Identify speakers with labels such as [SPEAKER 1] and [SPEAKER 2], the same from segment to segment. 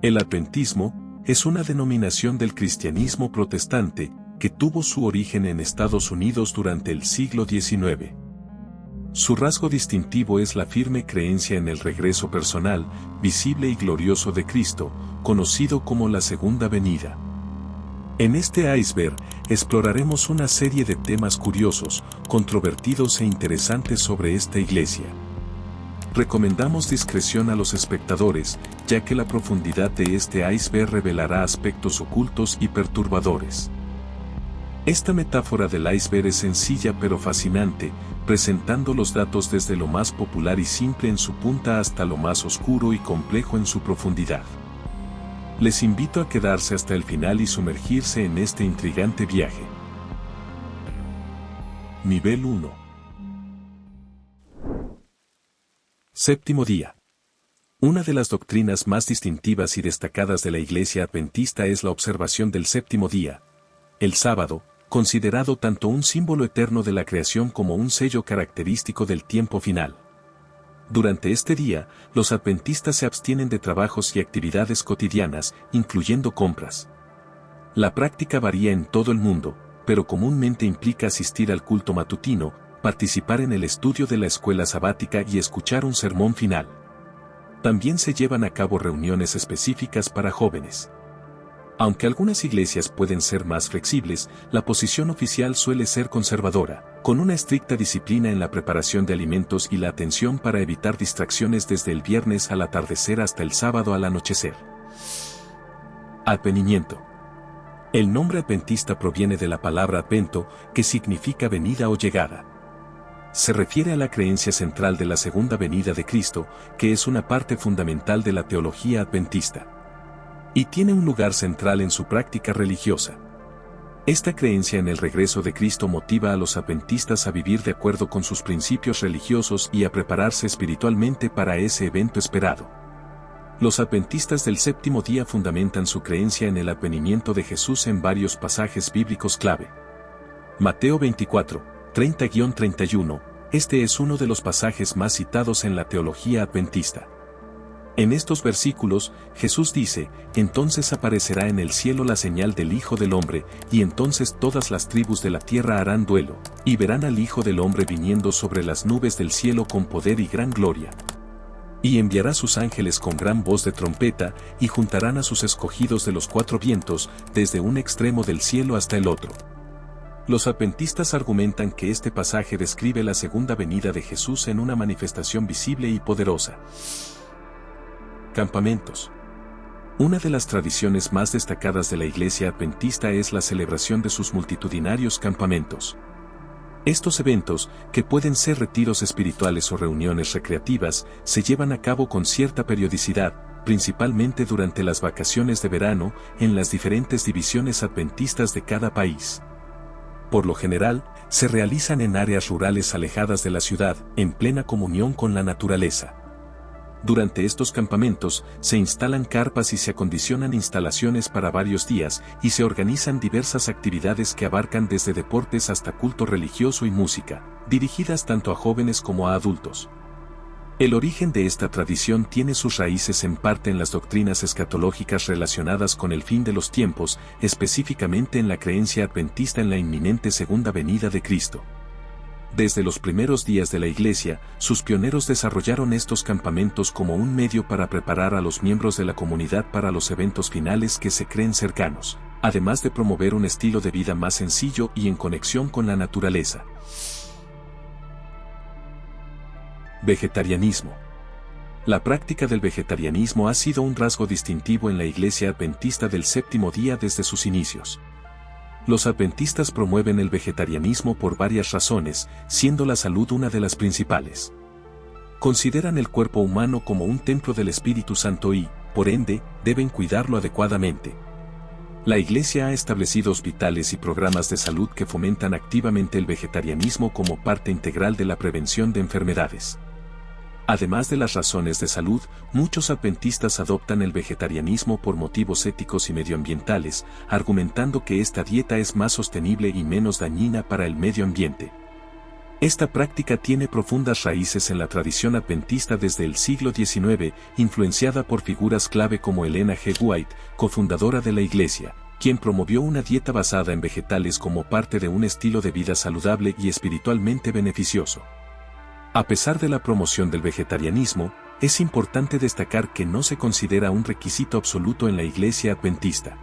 [SPEAKER 1] El adventismo es una denominación del cristianismo protestante que tuvo su origen en Estados Unidos durante el siglo XIX. Su rasgo distintivo es la firme creencia en el regreso personal, visible y glorioso de Cristo, conocido como la Segunda Venida. En este iceberg exploraremos una serie de temas curiosos, controvertidos e interesantes sobre esta iglesia. Recomendamos discreción a los espectadores, ya que la profundidad de este iceberg revelará aspectos ocultos y perturbadores. Esta metáfora del iceberg es sencilla pero fascinante, presentando los datos desde lo más popular y simple en su punta hasta lo más oscuro y complejo en su profundidad. Les invito a quedarse hasta el final y sumergirse en este intrigante viaje. Nivel 1. Séptimo día. Una de las doctrinas más distintivas y destacadas de la Iglesia Adventista es la observación del séptimo día, el sábado, considerado tanto un símbolo eterno de la creación como un sello característico del tiempo final. Durante este día, los adventistas se abstienen de trabajos y actividades cotidianas, incluyendo compras. La práctica varía en todo el mundo, pero comúnmente implica asistir al culto matutino, participar en el estudio de la escuela sabática y escuchar un sermón final. También se llevan a cabo reuniones específicas para jóvenes. Aunque algunas iglesias pueden ser más flexibles, la posición oficial suele ser conservadora, con una estricta disciplina en la preparación de alimentos y la atención para evitar distracciones desde el viernes al atardecer hasta el sábado al anochecer. Advenimiento. El nombre adventista proviene de la palabra advento, que significa venida o llegada. Se refiere a la creencia central de la segunda venida de Cristo, que es una parte fundamental de la teología adventista. Y tiene un lugar central en su práctica religiosa. Esta creencia en el regreso de Cristo motiva a los adventistas a vivir de acuerdo con sus principios religiosos y a prepararse espiritualmente para ese evento esperado. Los adventistas del séptimo día fundamentan su creencia en el advenimiento de Jesús en varios pasajes bíblicos clave. Mateo 24, 30-31, este es uno de los pasajes más citados en la teología adventista. En estos versículos, Jesús dice, entonces aparecerá en el cielo la señal del Hijo del Hombre, y entonces todas las tribus de la tierra harán duelo, y verán al Hijo del Hombre viniendo sobre las nubes del cielo con poder y gran gloria. Y enviará sus ángeles con gran voz de trompeta, y juntarán a sus escogidos de los cuatro vientos, desde un extremo del cielo hasta el otro. Los adventistas argumentan que este pasaje describe la segunda venida de Jesús en una manifestación visible y poderosa. Campamentos. Una de las tradiciones más destacadas de la Iglesia Adventista es la celebración de sus multitudinarios campamentos. Estos eventos, que pueden ser retiros espirituales o reuniones recreativas, se llevan a cabo con cierta periodicidad, principalmente durante las vacaciones de verano, en las diferentes divisiones adventistas de cada país. Por lo general, se realizan en áreas rurales alejadas de la ciudad, en plena comunión con la naturaleza. Durante estos campamentos, se instalan carpas y se acondicionan instalaciones para varios días, y se organizan diversas actividades que abarcan desde deportes hasta culto religioso y música, dirigidas tanto a jóvenes como a adultos. El origen de esta tradición tiene sus raíces en parte en las doctrinas escatológicas relacionadas con el fin de los tiempos, específicamente en la creencia adventista en la inminente segunda venida de Cristo. Desde los primeros días de la Iglesia, sus pioneros desarrollaron estos campamentos como un medio para preparar a los miembros de la comunidad para los eventos finales que se creen cercanos, además de promover un estilo de vida más sencillo y en conexión con la naturaleza. Vegetarianismo. La práctica del vegetarianismo ha sido un rasgo distintivo en la Iglesia Adventista del séptimo día desde sus inicios. Los adventistas promueven el vegetarianismo por varias razones, siendo la salud una de las principales. Consideran el cuerpo humano como un templo del Espíritu Santo y, por ende, deben cuidarlo adecuadamente. La Iglesia ha establecido hospitales y programas de salud que fomentan activamente el vegetarianismo como parte integral de la prevención de enfermedades. Además de las razones de salud, muchos adventistas adoptan el vegetarianismo por motivos éticos y medioambientales, argumentando que esta dieta es más sostenible y menos dañina para el medio ambiente. Esta práctica tiene profundas raíces en la tradición adventista desde el siglo XIX, influenciada por figuras clave como Elena G. White, cofundadora de la Iglesia, quien promovió una dieta basada en vegetales como parte de un estilo de vida saludable y espiritualmente beneficioso. A pesar de la promoción del vegetarianismo, es importante destacar que no se considera un requisito absoluto en la Iglesia adventista.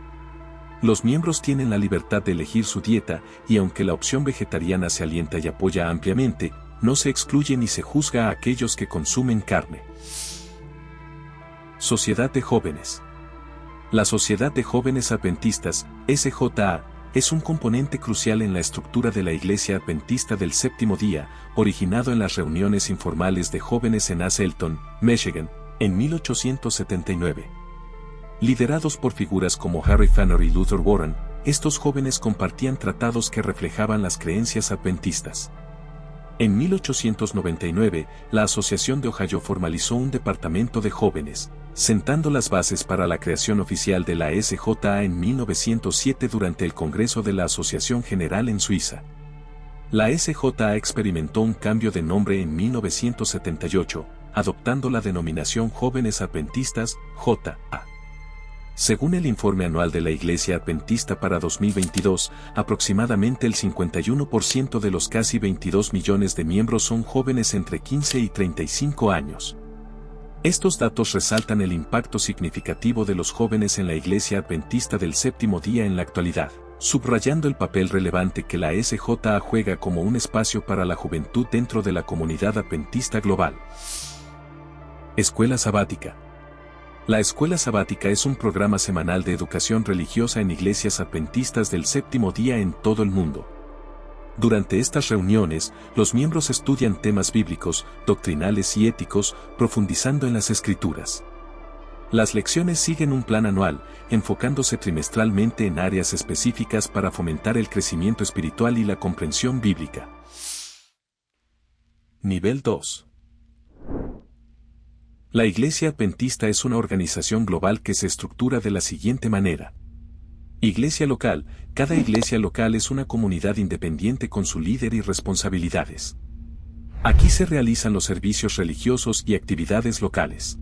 [SPEAKER 1] Los miembros tienen la libertad de elegir su dieta y aunque la opción vegetariana se alienta y apoya ampliamente, no se excluye ni se juzga a aquellos que consumen carne. Sociedad de Jóvenes. La Sociedad de Jóvenes Adventistas, SJA, es un componente crucial en la estructura de la Iglesia Adventista del Séptimo Día, originado en las reuniones informales de jóvenes en Hazleton, Michigan, en 1879. Liderados por figuras como Harry Fanner y Luther Warren, estos jóvenes compartían tratados que reflejaban las creencias adventistas. En 1899, la Asociación de Ohio formalizó un departamento de jóvenes, sentando las bases para la creación oficial de la SJA en 1907 durante el Congreso de la Asociación General en Suiza. La SJA experimentó un cambio de nombre en 1978, adoptando la denominación Jóvenes Adventistas, JA. Según el informe anual de la Iglesia Adventista para 2022, aproximadamente el 51% de los casi 22 millones de miembros son jóvenes entre 15 y 35 años. Estos datos resaltan el impacto significativo de los jóvenes en la Iglesia Adventista del Séptimo Día en la actualidad, subrayando el papel relevante que la SJA juega como un espacio para la juventud dentro de la comunidad adventista global. Escuela Sabática. La Escuela Sabática es un programa semanal de educación religiosa en iglesias adventistas del Séptimo Día en todo el mundo. Durante estas reuniones, los miembros estudian temas bíblicos, doctrinales y éticos, profundizando en las Escrituras. Las lecciones siguen un plan anual, enfocándose trimestralmente en áreas específicas para fomentar el crecimiento espiritual y la comprensión bíblica. Nivel 2. La Iglesia Adventista es una organización global que se estructura de la siguiente manera. Iglesia local. Cada iglesia local es una comunidad independiente con su líder y responsabilidades. Aquí se realizan los servicios religiosos y actividades locales.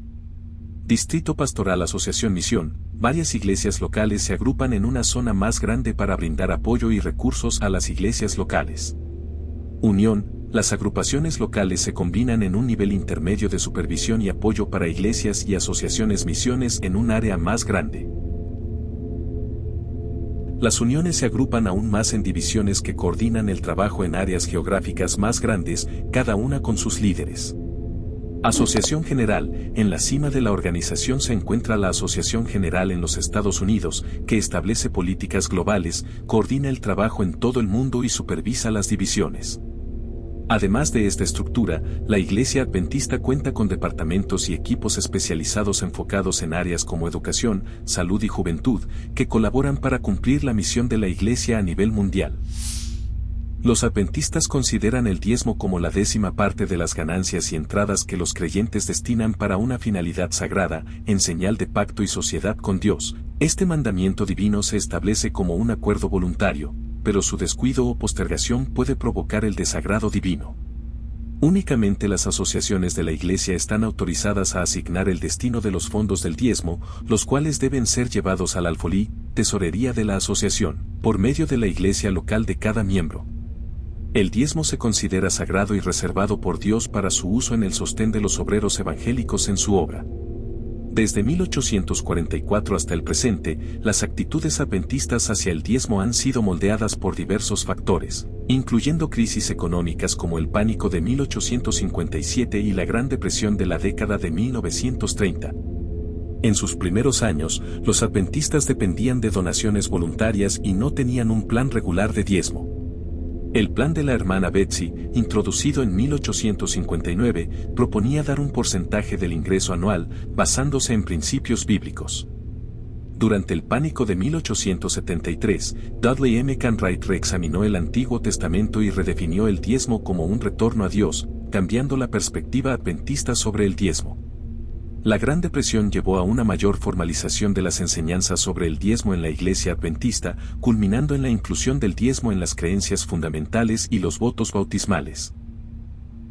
[SPEAKER 1] Distrito Pastoral Asociación Misión. Varias iglesias locales se agrupan en una zona más grande para brindar apoyo y recursos a las iglesias locales. Unión. Las agrupaciones locales se combinan en un nivel intermedio de supervisión y apoyo para iglesias y asociaciones misiones en un área más grande. Las uniones se agrupan aún más en divisiones que coordinan el trabajo en áreas geográficas más grandes, cada una con sus líderes. Asociación General. En la cima de la organización se encuentra la Asociación General en los Estados Unidos, que establece políticas globales, coordina el trabajo en todo el mundo y supervisa las divisiones. Además de esta estructura, la Iglesia Adventista cuenta con departamentos y equipos especializados enfocados en áreas como educación, salud y juventud, que colaboran para cumplir la misión de la Iglesia a nivel mundial. Los adventistas consideran el diezmo como la 10ª parte de las ganancias y entradas que los creyentes destinan para una finalidad sagrada, en señal de pacto y sociedad con Dios. Este mandamiento divino se establece como un acuerdo voluntario, pero su descuido o postergación puede provocar el desagrado divino. Únicamente las asociaciones de la Iglesia están autorizadas a asignar el destino de los fondos del diezmo, los cuales deben ser llevados al alfolí, tesorería de la asociación, por medio de la iglesia local de cada miembro. El diezmo se considera sagrado y reservado por Dios para su uso en el sostén de los obreros evangélicos en su obra. Desde 1844 hasta el presente, las actitudes adventistas hacia el diezmo han sido moldeadas por diversos factores, incluyendo crisis económicas como el pánico de 1857 y la Gran Depresión de la década de 1930. En sus primeros años, los adventistas dependían de donaciones voluntarias y no tenían un plan regular de diezmo. El plan de la hermana Betsy, introducido en 1859, proponía dar un porcentaje del ingreso anual, basándose en principios bíblicos. Durante el pánico de 1873, Dudley M. Canright reexaminó el Antiguo Testamento y redefinió el diezmo como un retorno a Dios, cambiando la perspectiva adventista sobre el diezmo. La Gran Depresión llevó a una mayor formalización de las enseñanzas sobre el diezmo en la Iglesia Adventista, culminando en la inclusión del diezmo en las creencias fundamentales y los votos bautismales.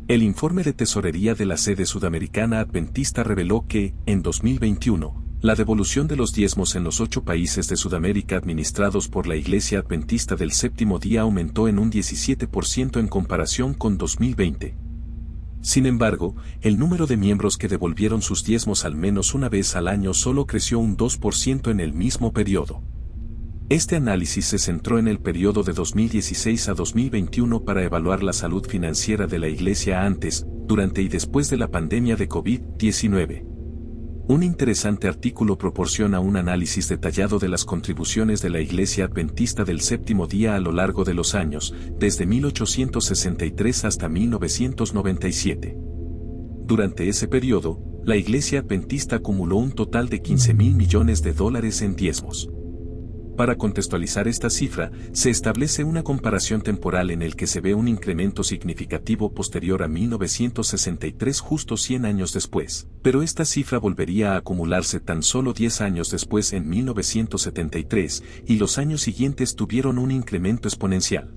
[SPEAKER 1] El informe de tesorería de la sede sudamericana adventista reveló que, en 2021, la devolución de los diezmos en los 8 países de Sudamérica administrados por la Iglesia Adventista del Séptimo Día aumentó en un 17% en comparación con 2020. Sin embargo, el número de miembros que devolvieron sus diezmos al menos una vez al año solo creció un 2% en el mismo periodo. Este análisis se centró en el periodo de 2016 a 2021 para evaluar la salud financiera de la Iglesia antes, durante y después de la pandemia de COVID-19. Un interesante artículo proporciona un análisis detallado de las contribuciones de la Iglesia Adventista del Séptimo Día a lo largo de los años, desde 1863 hasta 1997. Durante ese periodo, la Iglesia Adventista acumuló un total de $15.000 millones en diezmos. Para contextualizar esta cifra, se establece una comparación temporal en el que se ve un incremento significativo posterior a 1963 justo 100 años después, pero esta cifra volvería a acumularse tan solo 10 años después en 1973, y los años siguientes tuvieron un incremento exponencial.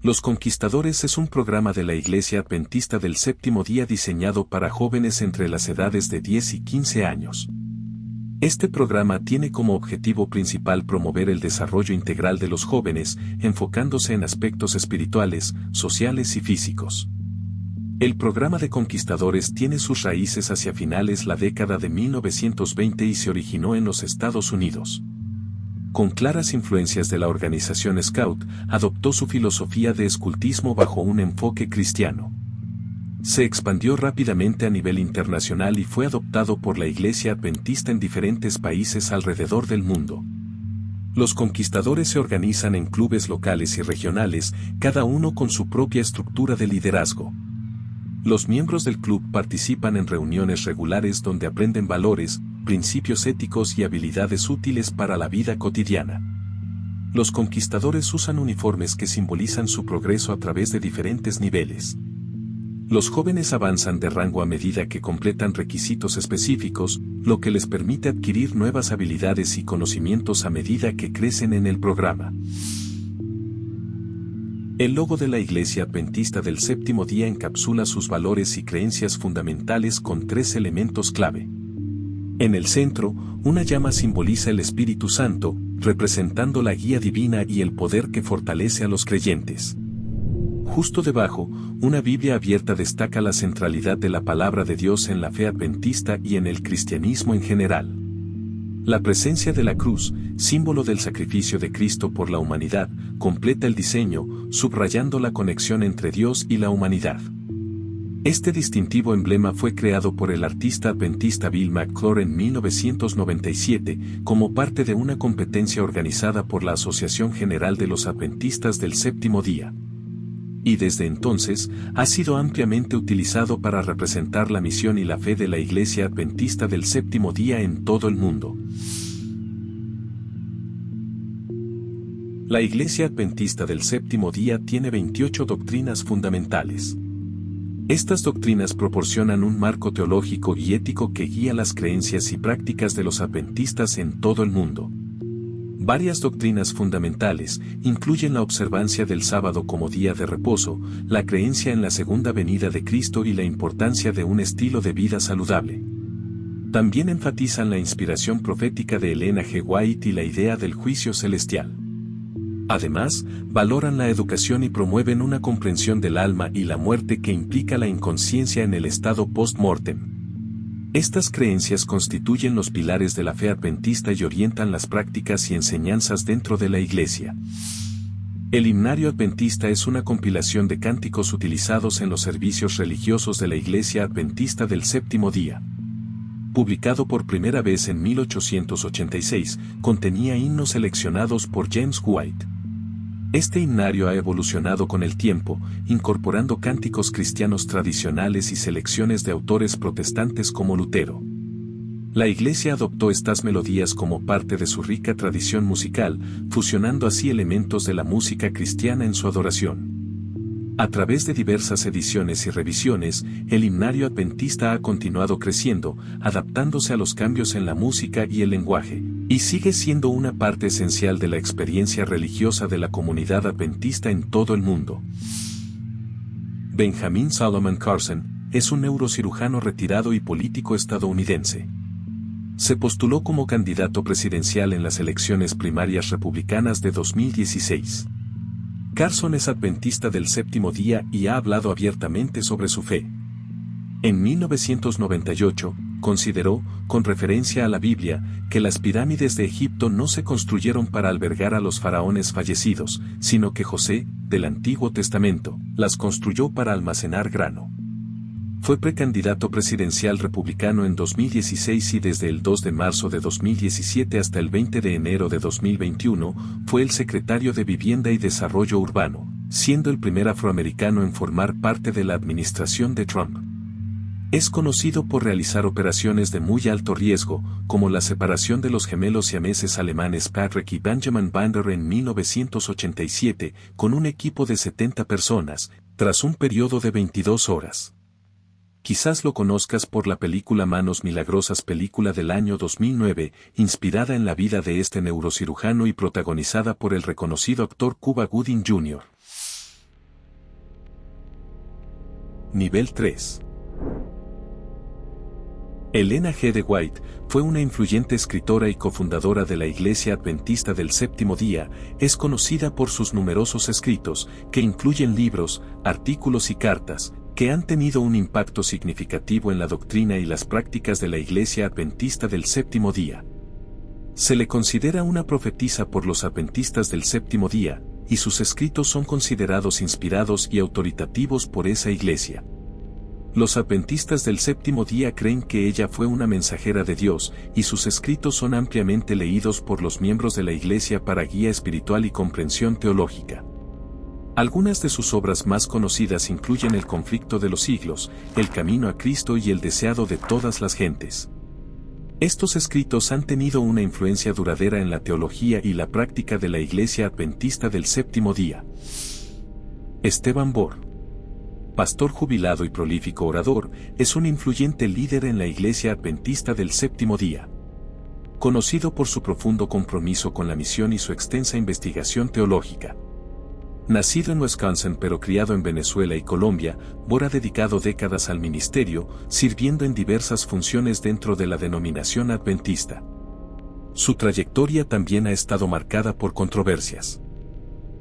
[SPEAKER 1] Los Conquistadores es un programa de la Iglesia Adventista del Séptimo Día diseñado para jóvenes entre las edades de 10 y 15 años. Este programa tiene como objetivo principal promover el desarrollo integral de los jóvenes, enfocándose en aspectos espirituales, sociales y físicos. El programa de Conquistadores tiene sus raíces hacia finales la década de 1920 y se originó en los Estados Unidos. Con claras influencias de la organización Scout, adoptó su filosofía de escultismo bajo un enfoque cristiano. Se expandió rápidamente a nivel internacional y fue adoptado por la Iglesia Adventista en diferentes países alrededor del mundo. Los Conquistadores se organizan en clubes locales y regionales, cada uno con su propia estructura de liderazgo. Los miembros del club participan en reuniones regulares donde aprenden valores, principios éticos y habilidades útiles para la vida cotidiana. Los Conquistadores usan uniformes que simbolizan su progreso a través de diferentes niveles. Los jóvenes avanzan de rango a medida que completan requisitos específicos, lo que les permite adquirir nuevas habilidades y conocimientos a medida que crecen en el programa. El logo de la Iglesia Adventista del Séptimo Día encapsula sus valores y creencias fundamentales con 3 elementos clave. En el centro, una llama simboliza el Espíritu Santo, representando la guía divina y el poder que fortalece a los creyentes. Justo debajo, una Biblia abierta destaca la centralidad de la palabra de Dios en la fe adventista y en el cristianismo en general. La presencia de la cruz, símbolo del sacrificio de Cristo por la humanidad, completa el diseño, subrayando la conexión entre Dios y la humanidad. Este distintivo emblema fue creado por el artista adventista Bill McClure en 1997, como parte de una competencia organizada por la Asociación General de los Adventistas del Séptimo Día. Y desde entonces, ha sido ampliamente utilizado para representar la misión y la fe de la Iglesia Adventista del Séptimo Día en todo el mundo. La Iglesia Adventista del Séptimo Día tiene 28 doctrinas fundamentales. Estas doctrinas proporcionan un marco teológico y ético que guía las creencias y prácticas de los adventistas en todo el mundo. Varias doctrinas fundamentales incluyen la observancia del sábado como día de reposo, la creencia en la segunda venida de Cristo y la importancia de un estilo de vida saludable. También enfatizan la inspiración profética de Ellen G. White y la idea del juicio celestial. Además, valoran la educación y promueven una comprensión del alma y la muerte que implica la inconsciencia en el estado post-mortem. Estas creencias constituyen los pilares de la fe adventista y orientan las prácticas y enseñanzas dentro de la Iglesia. El himnario adventista es una compilación de cánticos utilizados en los servicios religiosos de la Iglesia Adventista del Séptimo Día. Publicado por primera vez en 1886, contenía himnos seleccionados por James White. Este himnario ha evolucionado con el tiempo, incorporando cánticos cristianos tradicionales y selecciones de autores protestantes como Lutero. La Iglesia adoptó estas melodías como parte de su rica tradición musical, fusionando así elementos de la música cristiana en su adoración. A través de diversas ediciones y revisiones, el himnario adventista ha continuado creciendo, adaptándose a los cambios en la música y el lenguaje, y sigue siendo una parte esencial de la experiencia religiosa de la comunidad adventista en todo el mundo. Benjamin Solomon Carson es un neurocirujano retirado y político estadounidense. Se postuló como candidato presidencial en las elecciones primarias republicanas de 2016. Carson es adventista del séptimo día y ha hablado abiertamente sobre su fe. En 1998, consideró, con referencia a la Biblia, que las pirámides de Egipto no se construyeron para albergar a los faraones fallecidos, sino que José, del Antiguo Testamento, las construyó para almacenar grano. Fue precandidato presidencial republicano en 2016 y desde el 2 de marzo de 2017 hasta el 20 de enero de 2021 fue el secretario de Vivienda y Desarrollo Urbano, siendo el primer afroamericano en formar parte de la administración de Trump. Es conocido por realizar operaciones de muy alto riesgo, como la separación de los gemelos siameses alemanes Patrick y Benjamin Vander en 1987, con un equipo de 70 personas, tras un periodo de 22 horas. Quizás lo conozcas por la película Manos Milagrosas, película del año 2009, inspirada en la vida de este neurocirujano y protagonizada por el reconocido actor Cuba Gooding Jr. Nivel 3. Elena G. de White fue una influyente escritora y cofundadora de la Iglesia Adventista del Séptimo Día. Es conocida por sus numerosos escritos, que incluyen libros, artículos y cartas, que han tenido un impacto significativo en la doctrina y las prácticas de la Iglesia Adventista del Séptimo Día. Se le considera una profetisa por los adventistas del Séptimo Día, y sus escritos son considerados inspirados y autoritativos por esa iglesia. Los adventistas del Séptimo Día creen que ella fue una mensajera de Dios, y sus escritos son ampliamente leídos por los miembros de la iglesia para guía espiritual y comprensión teológica. Algunas de sus obras más conocidas incluyen El conflicto de los siglos, El camino a Cristo y El deseado de todas las gentes. Estos escritos han tenido una influencia duradera en la teología y la práctica de la Iglesia Adventista del Séptimo Día. Esteban Bor, pastor jubilado y prolífico orador, es un influyente líder en la Iglesia Adventista del Séptimo Día. Conocido por su profundo compromiso con la misión y su extensa investigación teológica. Nacido en Wisconsin pero criado en Venezuela y Colombia, Bor ha dedicado décadas al ministerio, sirviendo en diversas funciones dentro de la denominación adventista. Su trayectoria también ha estado marcada por controversias.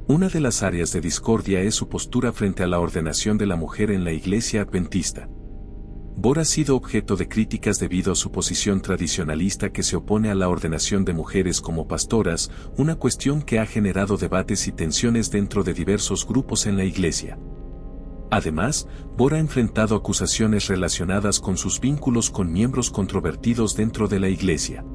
[SPEAKER 1] Una de las áreas de discordia es su postura frente a la ordenación de la mujer en la Iglesia Adventista. Bor ha sido objeto de críticas debido a su posición tradicionalista que se opone a la ordenación de mujeres como pastoras, una cuestión que ha generado debates y tensiones dentro de diversos grupos en la Iglesia. Además, Bor ha enfrentado acusaciones relacionadas con sus vínculos con miembros controvertidos dentro de la Iglesia.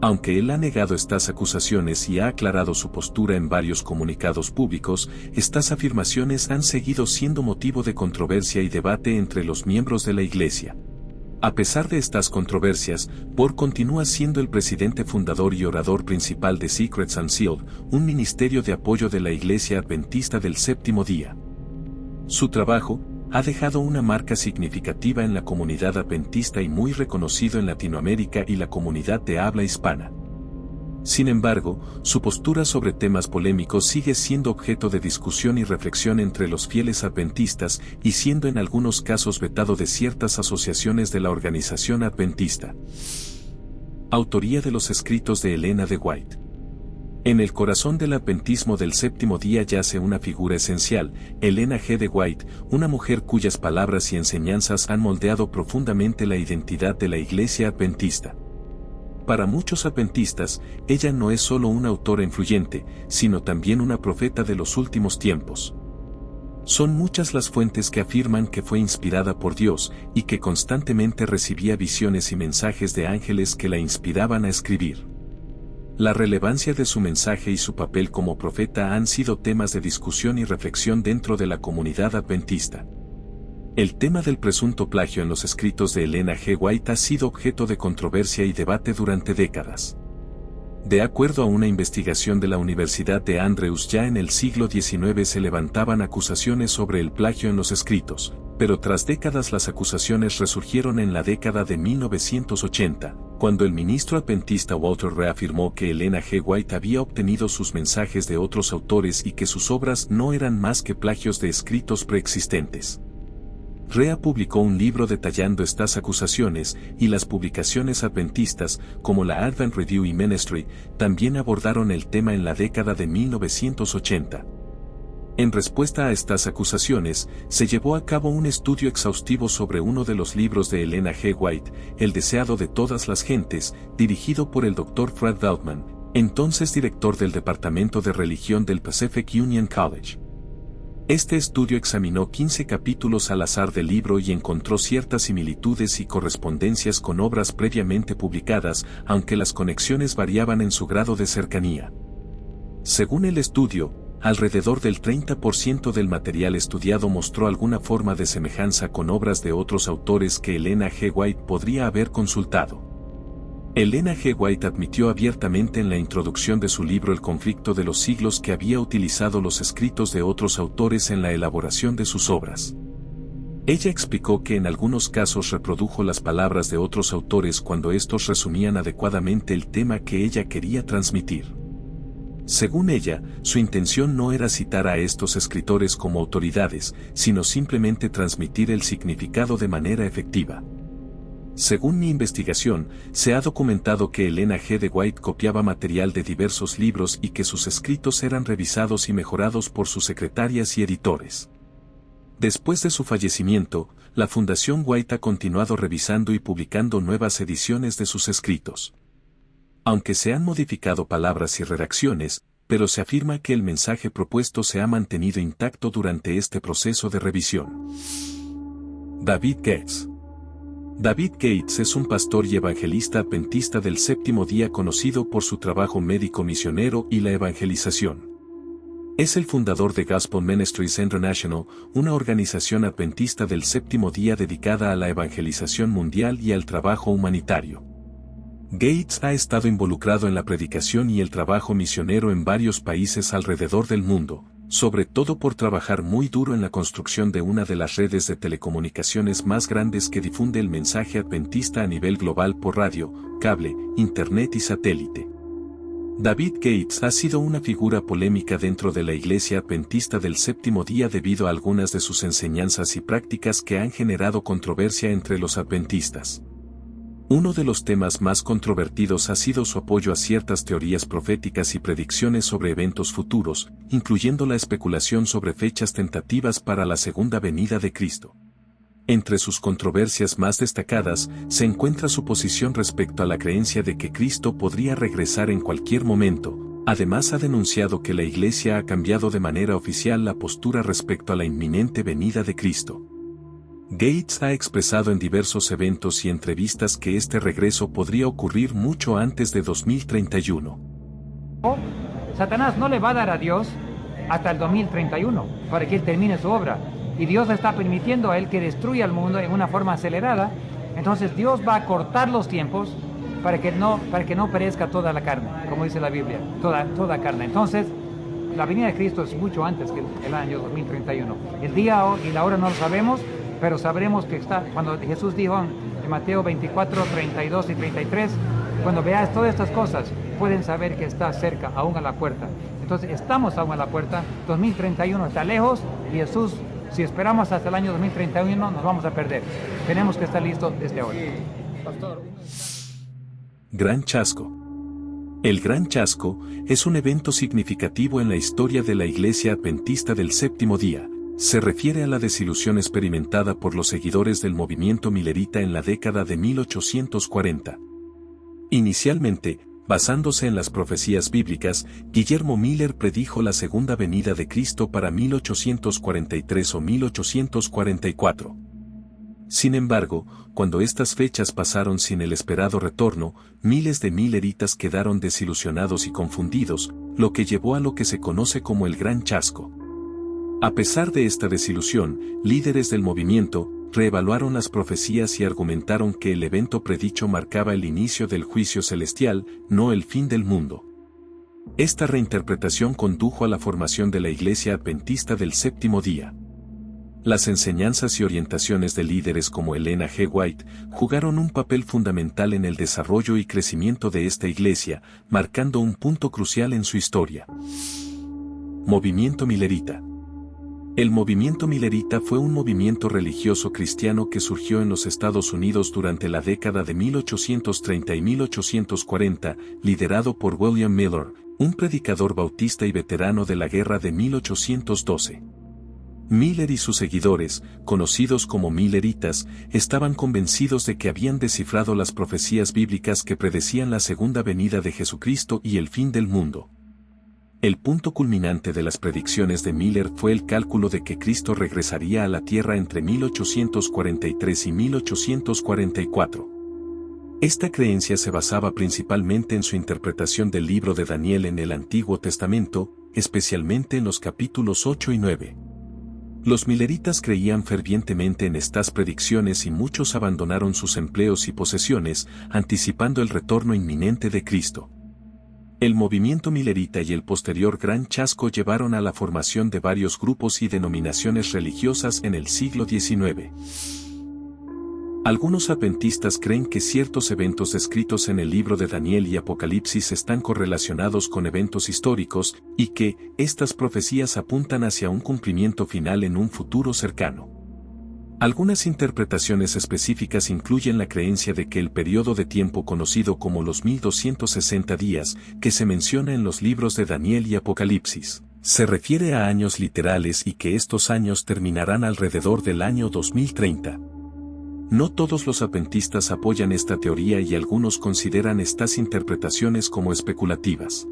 [SPEAKER 1] Aunque él ha negado estas acusaciones y ha aclarado su postura en varios comunicados públicos, estas afirmaciones han seguido siendo motivo de controversia y debate entre los miembros de la Iglesia. A pesar de estas controversias, Bor continúa siendo el presidente fundador y orador principal de Secrets Unsealed, un ministerio de apoyo de la Iglesia Adventista del Séptimo Día. Su trabajo ha dejado una marca significativa en la comunidad adventista y muy reconocido en Latinoamérica y la comunidad de habla hispana. Sin embargo, su postura sobre temas polémicos sigue siendo objeto de discusión y reflexión entre los fieles adventistas y siendo en algunos casos vetado de ciertas asociaciones de la organización adventista. Autoría de los escritos de Elena de White. En el corazón del adventismo del Séptimo Día yace una figura esencial, Elena G. de White, una mujer cuyas palabras y enseñanzas han moldeado profundamente la identidad de la Iglesia Adventista. Para muchos adventistas, ella no es solo una autora influyente, sino también una profeta de los últimos tiempos. Son muchas las fuentes que afirman que fue inspirada por Dios y que constantemente recibía visiones y mensajes de ángeles que la inspiraban a escribir. La relevancia de su mensaje y su papel como profeta han sido temas de discusión y reflexión dentro de la comunidad adventista. El tema del presunto plagio en los escritos de Elena G. White ha sido objeto de controversia y debate durante décadas. De acuerdo a una investigación de la Universidad de Andrews, ya en el siglo XIX se levantaban acusaciones sobre el plagio en los escritos, pero tras décadas las acusaciones resurgieron en la década de 1980, cuando el ministro adventista Walter reafirmó que Elena G. White había obtenido sus mensajes de otros autores y que sus obras no eran más que plagios de escritos preexistentes. Rea publicó un libro detallando estas acusaciones, y las publicaciones adventistas, como la Advent Review y Ministry, también abordaron el tema en la década de 1980. En respuesta a estas acusaciones, se llevó a cabo un estudio exhaustivo sobre uno de los libros de Elena G. White, El deseado de todas las gentes, dirigido por el Dr. Fred Veltman, entonces director del Departamento de Religión del Pacific Union College. Este estudio examinó 15 capítulos al azar del libro y encontró ciertas similitudes y correspondencias con obras previamente publicadas, aunque las conexiones variaban en su grado de cercanía. Según el estudio, alrededor del 30% del material estudiado mostró alguna forma de semejanza con obras de otros autores que Elena G. White podría haber consultado. Elena G. White admitió abiertamente en la introducción de su libro El conflicto de los siglos que había utilizado los escritos de otros autores en la elaboración de sus obras. Ella explicó que en algunos casos reprodujo las palabras de otros autores cuando estos resumían adecuadamente el tema que ella quería transmitir. Según ella, su intención no era citar a estos escritores como autoridades, sino simplemente transmitir el significado de manera efectiva. Según mi investigación, se ha documentado que Elena G. de White copiaba material de diversos libros y que sus escritos eran revisados y mejorados por sus secretarias y editores. Después de su fallecimiento, la Fundación White ha continuado revisando y publicando nuevas ediciones de sus escritos. Aunque se han modificado palabras y redacciones, pero se afirma que el mensaje propuesto se ha mantenido intacto durante este proceso de revisión. David Gates. David Gates es un pastor y evangelista adventista del séptimo día conocido por su trabajo médico misionero y la evangelización. Es el fundador de Gospel Ministries International, una organización adventista del séptimo día dedicada a la evangelización mundial y al trabajo humanitario. Gates ha estado involucrado en la predicación y el trabajo misionero en varios países alrededor del mundo, sobre todo por trabajar muy duro en la construcción de una de las redes de telecomunicaciones más grandes que difunde el mensaje adventista a nivel global por radio, cable, internet y satélite. David Gates ha sido una figura polémica dentro de la Iglesia Adventista del Séptimo Día debido a algunas de sus enseñanzas y prácticas que han generado controversia entre los adventistas. Uno de los temas más controvertidos ha sido su apoyo a ciertas teorías proféticas y predicciones sobre eventos futuros, incluyendo la especulación sobre fechas tentativas para la segunda venida de Cristo. Entre sus controversias más destacadas, se encuentra su posición respecto a la creencia de que Cristo podría regresar en cualquier momento. Además ha denunciado que la Iglesia ha cambiado de manera oficial la postura respecto a la inminente venida de Cristo. Gates ha expresado en diversos eventos y entrevistas que este regreso podría ocurrir mucho antes de 2031.
[SPEAKER 2] Satanás no le va a dar a Dios hasta el 2031 para que él termine su obra. Y Dios está permitiendo a él que destruya el mundo en una forma acelerada. Entonces Dios va a cortar los tiempos para que no perezca toda la carne, como dice la Biblia, toda carne. Entonces, la venida de Cristo es mucho antes que el año 2031. El día y la hora no lo sabemos, pero sabremos que está, cuando Jesús dijo en Mateo 24, 32 y 33, cuando veas todas estas cosas, pueden saber que está cerca, aún a la puerta. Entonces, estamos aún a la puerta, 2031 está lejos, y Jesús, si esperamos hasta el año 2031, nos vamos a perder. Tenemos que estar listos desde ahora.
[SPEAKER 1] Gran Chasco. El Gran Chasco es un evento significativo en la historia de la Iglesia Adventista del Séptimo Día. Se refiere a la desilusión experimentada por los seguidores del movimiento milerita en la década de 1840. Inicialmente, basándose en las profecías bíblicas, Guillermo Miller predijo la segunda venida de Cristo para 1843 o 1844. Sin embargo, cuando estas fechas pasaron sin el esperado retorno, miles de mileritas quedaron desilusionados y confundidos, lo que llevó a lo que se conoce como el Gran Chasco. A pesar de esta desilusión, líderes del movimiento, reevaluaron las profecías y argumentaron que el evento predicho marcaba el inicio del juicio celestial, no el fin del mundo. Esta reinterpretación condujo a la formación de la Iglesia Adventista del Séptimo Día. Las enseñanzas y orientaciones de líderes como Elena G. White jugaron un papel fundamental en el desarrollo y crecimiento de esta iglesia, marcando un punto crucial en su historia. Movimiento Millerita. El movimiento Millerita fue un movimiento religioso cristiano que surgió en los Estados Unidos durante la década de 1830 y 1840, liderado por William Miller, un predicador bautista y veterano de la guerra de 1812. Miller y sus seguidores, conocidos como Milleritas, estaban convencidos de que habían descifrado las profecías bíblicas que predecían la segunda venida de Jesucristo y el fin del mundo. El punto culminante de las predicciones de Miller fue el cálculo de que Cristo regresaría a la tierra entre 1843 y 1844. Esta creencia se basaba principalmente en su interpretación del libro de Daniel en el Antiguo Testamento, especialmente en los capítulos 8 y 9. Los Milleritas creían fervientemente en estas predicciones y muchos abandonaron sus empleos y posesiones, anticipando el retorno inminente de Cristo. El movimiento Millerita y el posterior Gran Chasco llevaron a la formación de varios grupos y denominaciones religiosas en el siglo XIX. Algunos adventistas creen que ciertos eventos descritos en el libro de Daniel y Apocalipsis están correlacionados con eventos históricos, y que estas profecías apuntan hacia un cumplimiento final en un futuro cercano. Algunas interpretaciones específicas incluyen la creencia de que el periodo de tiempo conocido como los 1260 días, que se menciona en los libros de Daniel y Apocalipsis, se refiere a años literales y que estos años terminarán alrededor del año 2030. No todos los adventistas apoyan esta teoría y algunos consideran estas interpretaciones como especulativas.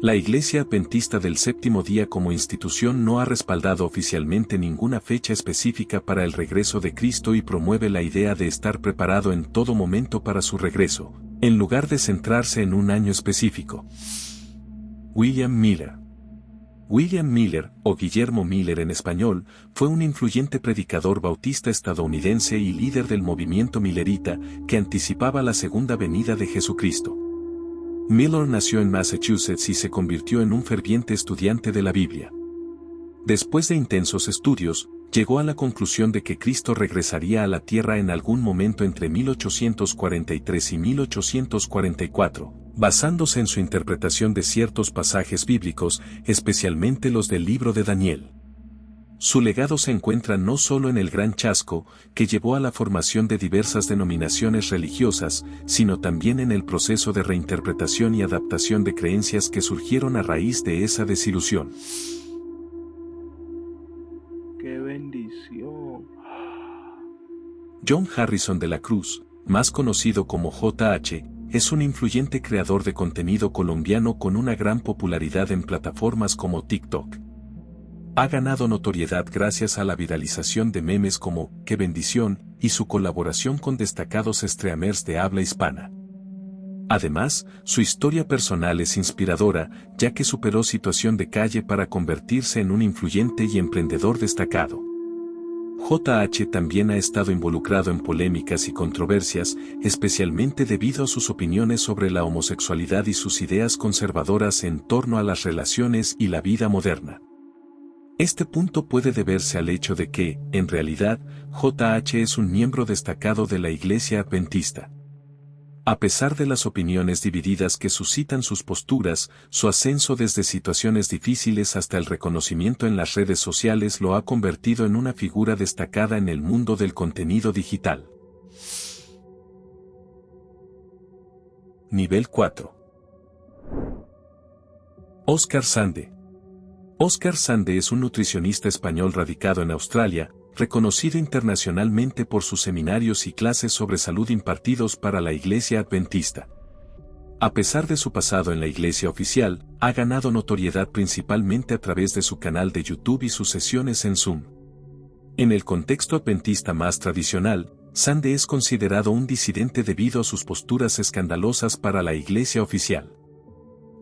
[SPEAKER 1] La Iglesia Adventista del Séptimo Día como institución no ha respaldado oficialmente ninguna fecha específica para el regreso de Cristo y promueve la idea de estar preparado en todo momento para su regreso, en lugar de centrarse en un año específico. William Miller. William Miller, o Guillermo Miller en español, fue un influyente predicador bautista estadounidense y líder del movimiento Millerita, que anticipaba la segunda venida de Jesucristo. Miller nació en Massachusetts y se convirtió en un ferviente estudiante de la Biblia. Después de intensos estudios, llegó a la conclusión de que Cristo regresaría a la tierra en algún momento entre 1843 y 1844, basándose en su interpretación de ciertos pasajes bíblicos, especialmente los del libro de Daniel. Su legado se encuentra no solo en el Gran Chasco, que llevó a la formación de diversas denominaciones religiosas, sino también en el proceso de reinterpretación y adaptación de creencias que surgieron a raíz de esa desilusión.
[SPEAKER 3] ¡Qué bendición!
[SPEAKER 1] John Harrison de la Cruz, más conocido como JH, es un influyente creador de contenido colombiano con una gran popularidad en plataformas como TikTok. Ha ganado notoriedad gracias a la viralización de memes como ¡Qué bendición! Y su colaboración con destacados streamers de habla hispana. Además, su historia personal es inspiradora, ya que superó situación de calle para convertirse en un influyente y emprendedor destacado. JH también ha estado involucrado en polémicas y controversias, especialmente debido a sus opiniones sobre la homosexualidad y sus ideas conservadoras en torno a las relaciones y la vida moderna. Este punto puede deberse al hecho de que, en realidad, JH es un miembro destacado de la Iglesia Adventista. A pesar de las opiniones divididas que suscitan sus posturas, su ascenso desde situaciones difíciles hasta el reconocimiento en las redes sociales lo ha convertido en una figura destacada en el mundo del contenido digital. Nivel 4. Óscar Sande. Óscar Sande es un nutricionista español radicado en Australia, reconocido internacionalmente por sus seminarios y clases sobre salud impartidos para la Iglesia Adventista. A pesar de su pasado en la Iglesia oficial, ha ganado notoriedad principalmente a través de su canal de YouTube y sus sesiones en Zoom. En el contexto adventista más tradicional, Sande es considerado un disidente debido a sus posturas escandalosas para la Iglesia oficial.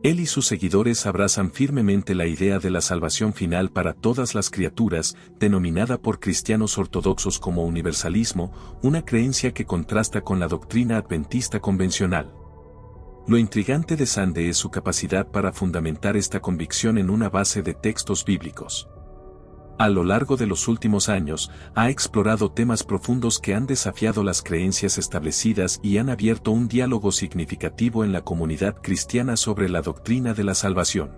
[SPEAKER 1] Él y sus seguidores abrazan firmemente la idea de la salvación final para todas las criaturas, denominada por cristianos ortodoxos como universalismo, una creencia que contrasta con la doctrina adventista convencional. Lo intrigante de Sande es su capacidad para fundamentar esta convicción en una base de textos bíblicos. A lo largo de los últimos años, ha explorado temas profundos que han desafiado las creencias establecidas y han abierto un diálogo significativo en la comunidad cristiana sobre la doctrina de la salvación.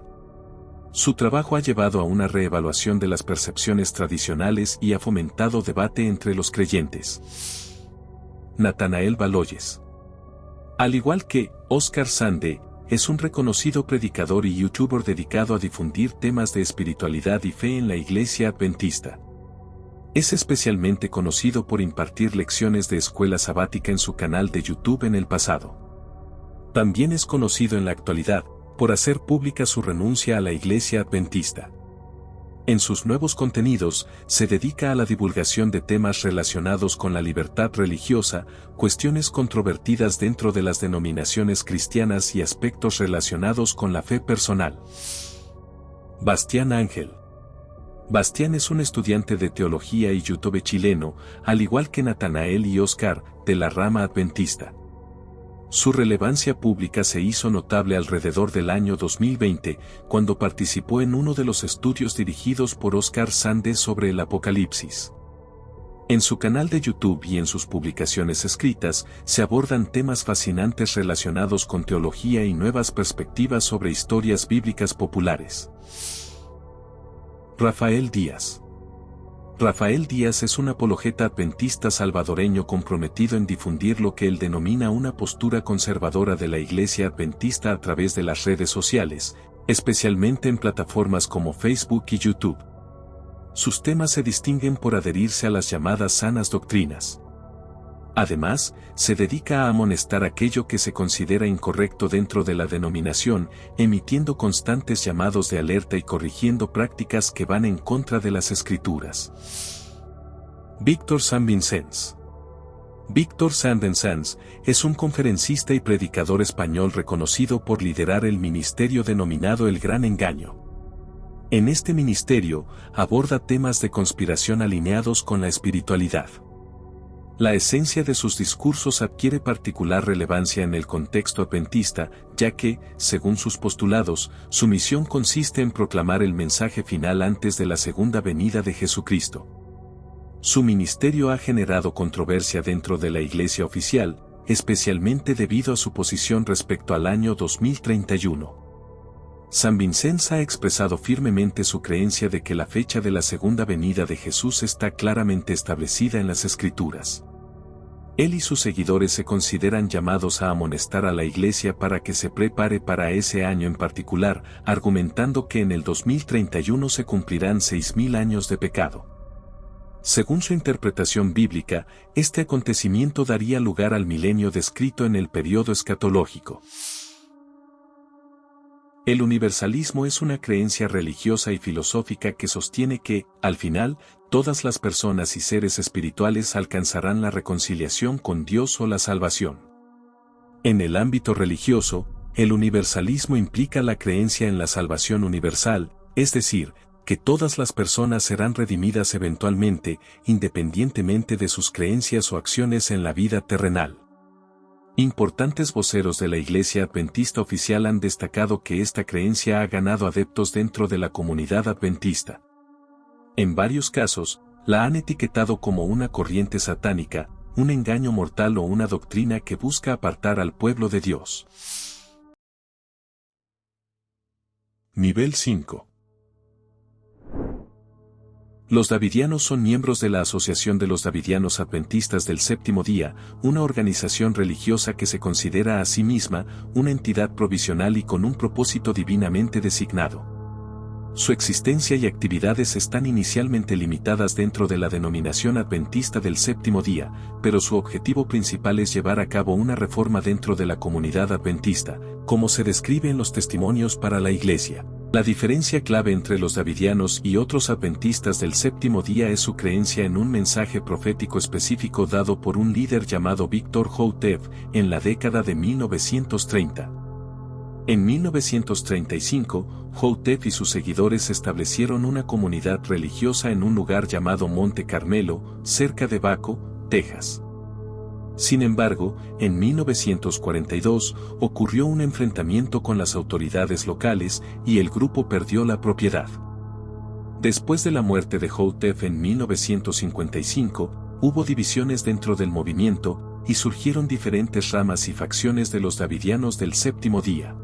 [SPEAKER 1] Su trabajo ha llevado a una reevaluación de las percepciones tradicionales y ha fomentado debate entre los creyentes. Nathanael Baloyes. Al igual que Oscar Sande, es un reconocido predicador y youtuber dedicado a difundir temas de espiritualidad y fe en la Iglesia Adventista. Es especialmente conocido por impartir lecciones de escuela sabática en su canal de YouTube en el pasado. También es conocido en la actualidad por hacer pública su renuncia a la Iglesia Adventista. En sus nuevos contenidos, se dedica a la divulgación de temas relacionados con la libertad religiosa, cuestiones controvertidas dentro de las denominaciones cristianas y aspectos relacionados con la fe personal. Bastián Ángel. Bastián es un estudiante de teología y YouTube chileno, al igual que Nathanael y Oscar, de la rama adventista. Su relevancia pública se hizo notable alrededor del año 2020, cuando participó en uno de los estudios dirigidos por Oscar Sande sobre el Apocalipsis. En su canal de YouTube y en sus publicaciones escritas, se abordan temas fascinantes relacionados con teología y nuevas perspectivas sobre historias bíblicas populares. Rafael Díaz. Rafael Díaz es un apologeta adventista salvadoreño comprometido en difundir lo que él denomina una postura conservadora de la Iglesia Adventista a través de las redes sociales, especialmente en plataformas como Facebook y YouTube. Sus temas se distinguen por adherirse a las llamadas sanas doctrinas. Además, se dedica a amonestar aquello que se considera incorrecto dentro de la denominación, emitiendo constantes llamados de alerta y corrigiendo prácticas que van en contra de las Escrituras. Víctor San Vicens. Víctor San Vicens es un conferencista y predicador español reconocido por liderar el ministerio denominado El Gran Engaño. En este ministerio, aborda temas de conspiración alineados con la espiritualidad. La esencia de sus discursos adquiere particular relevancia en el contexto adventista, ya que, según sus postulados, su misión consiste en proclamar el mensaje final antes de la segunda venida de Jesucristo. Su ministerio ha generado controversia dentro de la Iglesia oficial, especialmente debido a su posición respecto al año 2031. San Vicens ha expresado firmemente su creencia de que la fecha de la segunda venida de Jesús está claramente establecida en las Escrituras. Él y sus seguidores se consideran llamados a amonestar a la Iglesia para que se prepare para ese año en particular, argumentando que en el 2031 se cumplirán 6.000 años de pecado. Según su interpretación bíblica, este acontecimiento daría lugar al milenio descrito en el período escatológico. El universalismo es una creencia religiosa y filosófica que sostiene que, al final, todas las personas y seres espirituales alcanzarán la reconciliación con Dios o la salvación. En el ámbito religioso, el universalismo implica la creencia en la salvación universal, es decir, que todas las personas serán redimidas eventualmente, independientemente de sus creencias o acciones en la vida terrenal. Importantes voceros de la Iglesia Adventista oficial han destacado que esta creencia ha ganado adeptos dentro de la comunidad adventista. En varios casos, la han etiquetado como una corriente satánica, un engaño mortal o una doctrina que busca apartar al pueblo de Dios. Nivel 5. Los davidianos son miembros de la Asociación de los Davidianos Adventistas del Séptimo Día, una organización religiosa que se considera a sí misma una entidad provisional y con un propósito divinamente designado. Su existencia y actividades están inicialmente limitadas dentro de la denominación adventista del Séptimo Día, pero su objetivo principal es llevar a cabo una reforma dentro de la comunidad adventista, como se describe en los testimonios para la Iglesia. La diferencia clave entre los davidianos y otros adventistas del Séptimo Día es su creencia en un mensaje profético específico dado por un líder llamado Víctor Houteff en la década de 1930. En 1935, Houteff y sus seguidores establecieron una comunidad religiosa en un lugar llamado Monte Carmelo, cerca de Waco, Texas. Sin embargo, en 1942 ocurrió un enfrentamiento con las autoridades locales y el grupo perdió la propiedad. Después de la muerte de Houteff en 1955, hubo divisiones dentro del movimiento y surgieron diferentes ramas y facciones de los davidianos del séptimo día.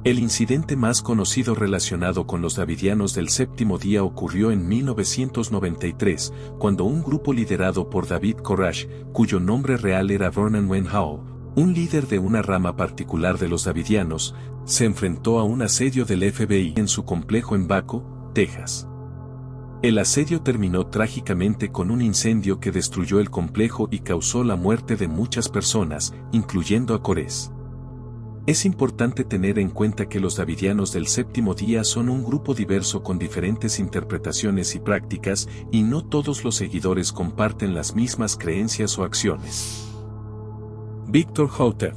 [SPEAKER 1] El incidente más conocido relacionado con los davidianos del séptimo día ocurrió en 1993, cuando un grupo liderado por David Koresh, cuyo nombre real era Vernon Wenhao, un líder de una rama particular de los davidianos, se enfrentó a un asedio del FBI en su complejo en Waco, Texas. El asedio terminó trágicamente con un incendio que destruyó el complejo y causó la muerte de muchas personas, incluyendo a Koresh. Es importante tener en cuenta que los davidianos del séptimo día son un grupo diverso con diferentes interpretaciones y prácticas, y no todos los seguidores comparten las mismas creencias o acciones. Victor Houteff.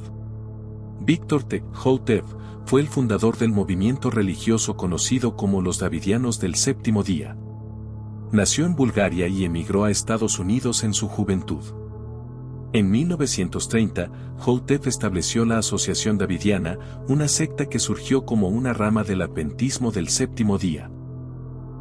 [SPEAKER 1] Victor T. Houteff fue el fundador del movimiento religioso conocido como los davidianos del séptimo día. Nació en Bulgaria y emigró a Estados Unidos en su juventud. En 1930, Houteff estableció la Asociación Davidiana, una secta que surgió como una rama del adventismo del séptimo día.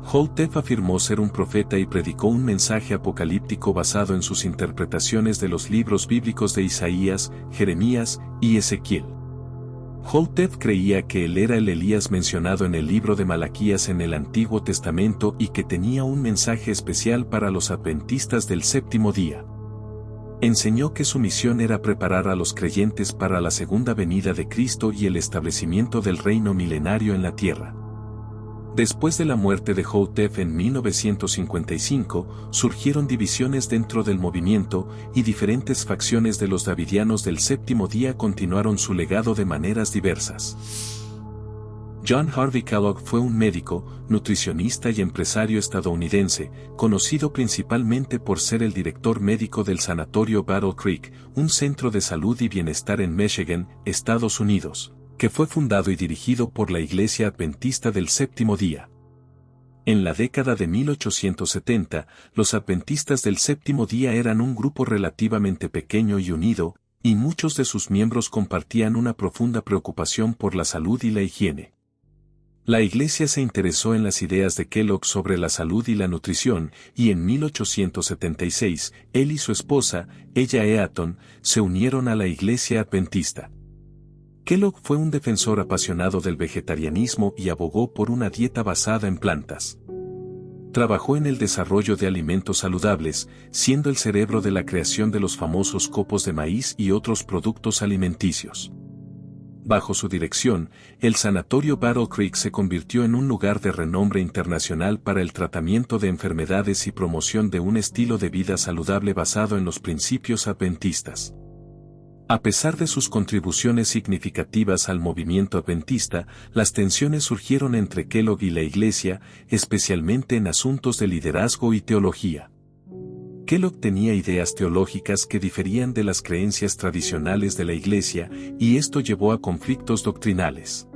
[SPEAKER 1] Houteff afirmó ser un profeta y predicó un mensaje apocalíptico basado en sus interpretaciones de los libros bíblicos de Isaías, Jeremías y Ezequiel. Houteff creía que él era el Elías mencionado en el libro de Malaquías en el Antiguo Testamento y que tenía un mensaje especial para los adventistas del séptimo día. Enseñó que su misión era preparar a los creyentes para la segunda venida de Cristo y el establecimiento del reino milenario en la tierra. Después de la muerte de Houteff en 1955, surgieron divisiones dentro del movimiento y diferentes facciones de los davidianos del séptimo día continuaron su legado de maneras diversas. John Harvey Kellogg fue un médico, nutricionista y empresario estadounidense, conocido principalmente por ser el director médico del Sanatorio Battle Creek, un centro de salud y bienestar en Michigan, Estados Unidos, que fue fundado y dirigido por la Iglesia Adventista del Séptimo Día. En la década de 1870, los Adventistas del Séptimo Día eran un grupo relativamente pequeño y unido, y muchos de sus miembros compartían una profunda preocupación por la salud y la higiene. La Iglesia se interesó en las ideas de Kellogg sobre la salud y la nutrición, y en 1876, él y su esposa, Ella Eaton, se unieron a la Iglesia Adventista. Kellogg fue un defensor apasionado del vegetarianismo y abogó por una dieta basada en plantas. Trabajó en el desarrollo de alimentos saludables, siendo el cerebro de la creación de los famosos copos de maíz y otros productos alimenticios. Bajo su dirección, el Sanatorio Battle Creek se convirtió en un lugar de renombre internacional para el tratamiento de enfermedades y promoción de un estilo de vida saludable basado en los principios adventistas. A pesar de sus contribuciones significativas al movimiento adventista, las tensiones surgieron entre Kellogg y la Iglesia, especialmente en asuntos de liderazgo y teología. Kellogg tenía ideas teológicas que diferían de las creencias tradicionales de la Iglesia, y esto llevó a conflictos doctrinales.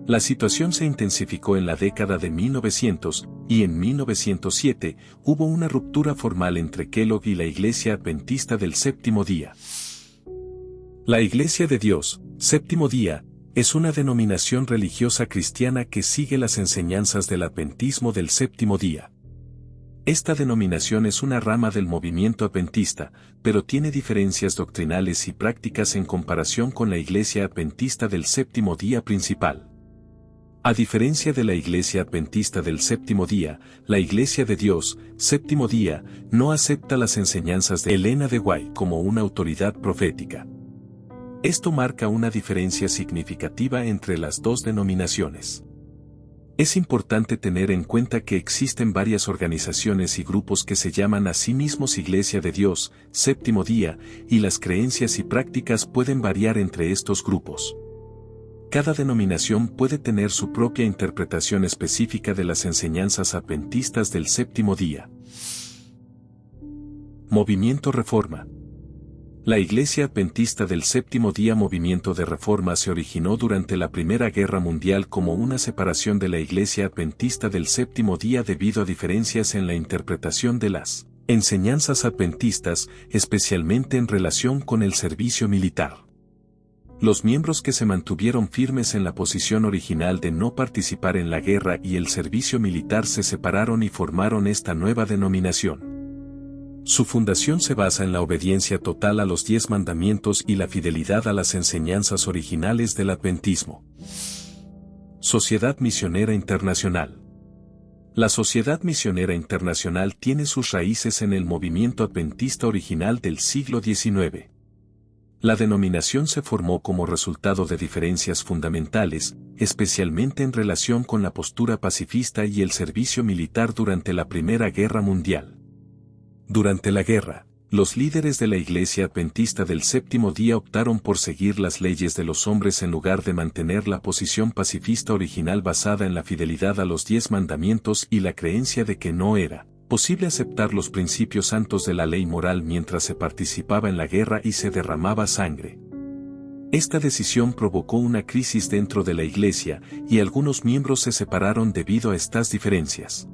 [SPEAKER 1] La situación se intensificó en la década de 1900, y en 1907 hubo una ruptura formal entre Kellogg y la Iglesia Adventista del Séptimo Día. La Iglesia de Dios, Séptimo Día, es una denominación religiosa cristiana que sigue las enseñanzas del adventismo del Séptimo Día. Esta denominación es una rama del movimiento adventista, pero tiene diferencias doctrinales y prácticas en comparación con la Iglesia Adventista del Séptimo Día principal. A diferencia de la Iglesia Adventista del Séptimo Día, la Iglesia de Dios, Séptimo Día, no acepta las enseñanzas de Ellen G. White como una autoridad profética. Esto marca una diferencia significativa entre las dos denominaciones. Es importante tener en cuenta que existen varias organizaciones y grupos que se llaman a sí mismos Iglesia de Dios, Séptimo Día, y las creencias y prácticas pueden variar entre estos grupos. Cada denominación puede tener su propia interpretación específica de las enseñanzas adventistas del Séptimo Día. Movimiento Reforma. La Iglesia Adventista del Séptimo Día Movimiento de Reforma se originó durante la Primera Guerra Mundial como una separación de la Iglesia Adventista del Séptimo Día debido a diferencias en la interpretación de las enseñanzas adventistas, especialmente en relación con el servicio militar. Los miembros que se mantuvieron firmes en la posición original de no participar en la guerra y el servicio militar se separaron y formaron esta nueva denominación. Su fundación se basa en la obediencia total a los 10 mandamientos y la fidelidad a las enseñanzas originales del adventismo. Sociedad Misionera Internacional. La Sociedad Misionera Internacional tiene sus raíces en el movimiento adventista original del siglo XIX. La denominación se formó como resultado de diferencias fundamentales, especialmente en relación con la postura pacifista y el servicio militar durante la Primera Guerra Mundial. Durante la guerra, los líderes de la Iglesia Adventista del Séptimo Día optaron por seguir las leyes de los hombres en lugar de mantener la posición pacifista original basada en la fidelidad a los 10 mandamientos y la creencia de que no era posible aceptar los principios santos de la ley moral mientras se participaba en la guerra y se derramaba sangre. Esta decisión provocó una crisis dentro de la Iglesia y algunos miembros se separaron debido a estas diferencias.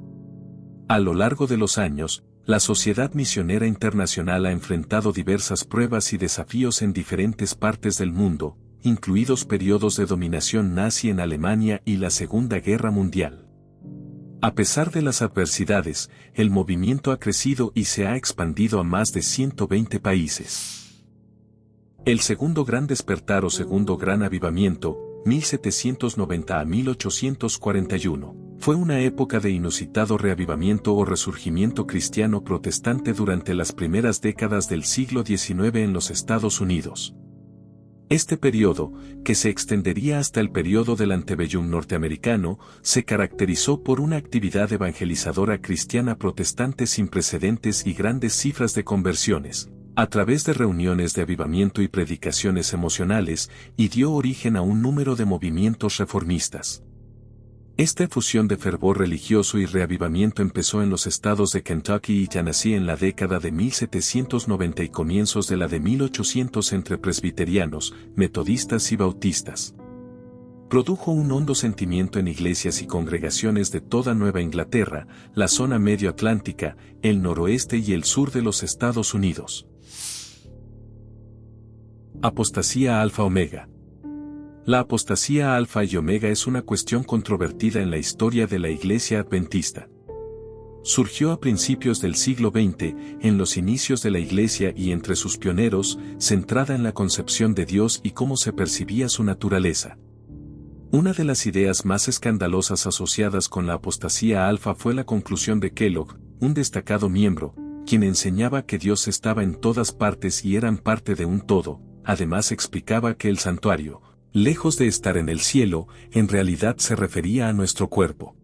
[SPEAKER 1] A lo largo de los años, la Sociedad Misionera Internacional ha enfrentado diversas pruebas y desafíos en diferentes partes del mundo, incluidos periodos de dominación nazi en Alemania y la Segunda Guerra Mundial. A pesar de las adversidades, el movimiento ha crecido y se ha expandido a más de 120 países. El segundo gran despertar o segundo gran avivamiento, 1790 a 1841, fue una época de inusitado reavivamiento o resurgimiento cristiano protestante durante las primeras décadas del siglo XIX en los Estados Unidos. Este periodo, que se extendería hasta el periodo del Antebellum norteamericano, se caracterizó por una actividad evangelizadora cristiana protestante sin precedentes y grandes cifras de conversiones, a través de reuniones de avivamiento y predicaciones emocionales, y dio origen a un número de movimientos reformistas. Esta efusión de fervor religioso y reavivamiento empezó en los estados de Kentucky y Tennessee en la década de 1790 y comienzos de la de 1800 entre presbiterianos, metodistas y bautistas. Produjo un hondo sentimiento en iglesias y congregaciones de toda Nueva Inglaterra, la zona medio atlántica, el noroeste y el sur de los Estados Unidos. Apostasía Alfa-Omega. La apostasía alfa y omega es una cuestión controvertida en la historia de la Iglesia Adventista. Surgió a principios del siglo XX, en los inicios de la Iglesia y entre sus pioneros, centrada en la concepción de Dios y cómo se percibía su naturaleza. Una de las ideas más escandalosas asociadas con la apostasía alfa fue la conclusión de Kellogg, un destacado miembro, quien enseñaba que Dios estaba en todas partes y eran parte de un todo. Además explicaba que el santuario, lejos de estar en el cielo, en realidad se refería a nuestro cuerpo.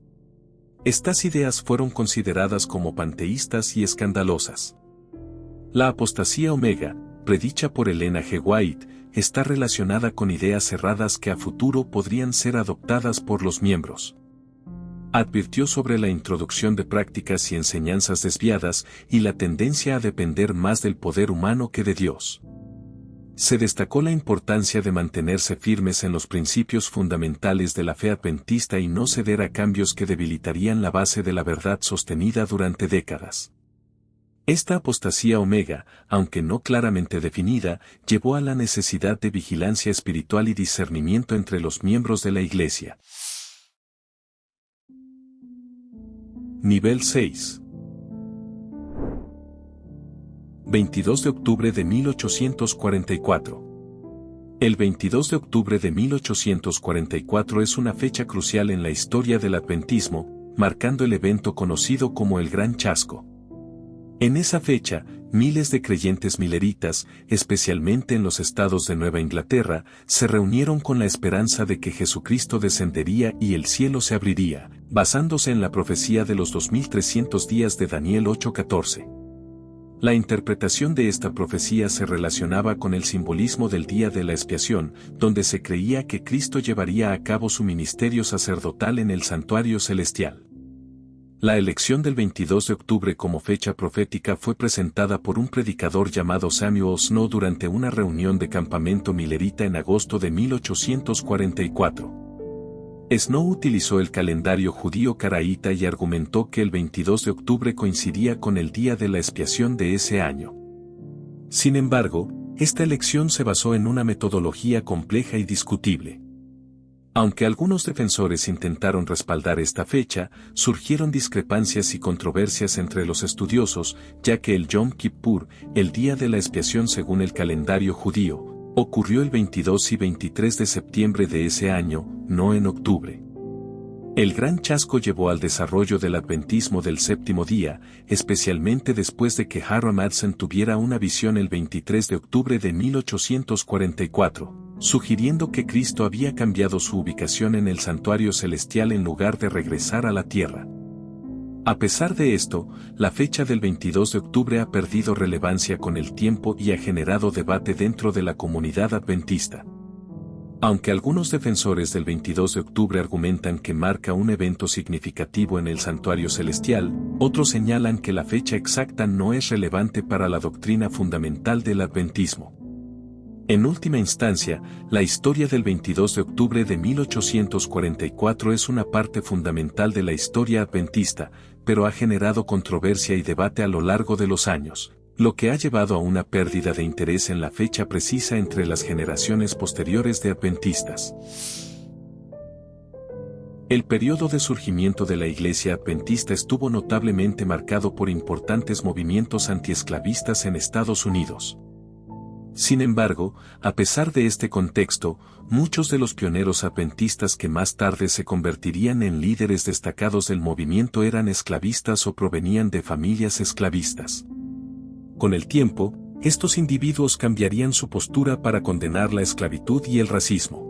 [SPEAKER 1] Estas ideas fueron consideradas como panteístas y escandalosas. La apostasía omega, predicha por Elena G. White, está relacionada con ideas cerradas que a futuro podrían ser adoptadas por los miembros. Advirtió sobre la introducción de prácticas y enseñanzas desviadas y la tendencia a depender más del poder humano que de Dios. Se destacó la importancia de mantenerse firmes en los principios fundamentales de la fe adventista y no ceder a cambios que debilitarían la base de la verdad sostenida durante décadas. Esta apostasía omega, aunque no claramente definida, llevó a la necesidad de vigilancia espiritual y discernimiento entre los miembros de la Iglesia. Nivel 6. 22 de octubre de 1844. El 22 de octubre de 1844 es una fecha crucial en la historia del adventismo, marcando el evento conocido como el Gran Chasco. En esa fecha, miles de creyentes mileritas, especialmente en los estados de Nueva Inglaterra, se reunieron con la esperanza de que Jesucristo descendería y el cielo se abriría, basándose en la profecía de los 2300 días de Daniel 8:14. La interpretación de esta profecía se relacionaba con el simbolismo del día de la expiación, donde se creía que Cristo llevaría a cabo su ministerio sacerdotal en el santuario celestial. La elección del 22 de octubre como fecha profética fue presentada por un predicador llamado Samuel Snow durante una reunión de campamento milerita en agosto de 1844. Snow utilizó el calendario judío caraíta y argumentó que el 22 de octubre coincidía con el día de la expiación de ese año. Sin embargo, esta elección se basó en una metodología compleja y discutible. Aunque algunos defensores intentaron respaldar esta fecha, surgieron discrepancias y controversias entre los estudiosos, ya que el Yom Kippur, el día de la expiación según el calendario judío, ocurrió el 22 y 23 de septiembre de ese año, no en octubre. El gran chasco llevó al desarrollo del adventismo del séptimo día, especialmente después de que Harry Madsen tuviera una visión el 23 de octubre de 1844, sugiriendo que Cristo había cambiado su ubicación en el santuario celestial en lugar de regresar a la tierra. A pesar de esto, la fecha del 22 de octubre ha perdido relevancia con el tiempo y ha generado debate dentro de la comunidad adventista. Aunque algunos defensores del 22 de octubre argumentan que marca un evento significativo en el santuario celestial, otros señalan que la fecha exacta no es relevante para la doctrina fundamental del adventismo. En última instancia, la historia del 22 de octubre de 1844 es una parte fundamental de la historia adventista, pero ha generado controversia y debate a lo largo de los años, lo que ha llevado a una pérdida de interés en la fecha precisa entre las generaciones posteriores de adventistas. El periodo de surgimiento de la Iglesia Adventista estuvo notablemente marcado por importantes movimientos antiesclavistas en Estados Unidos. Sin embargo, a pesar de este contexto, muchos de los pioneros adventistas que más tarde se convertirían en líderes destacados del movimiento eran esclavistas o provenían de familias esclavistas. Con el tiempo, estos individuos cambiarían su postura para condenar la esclavitud y el racismo.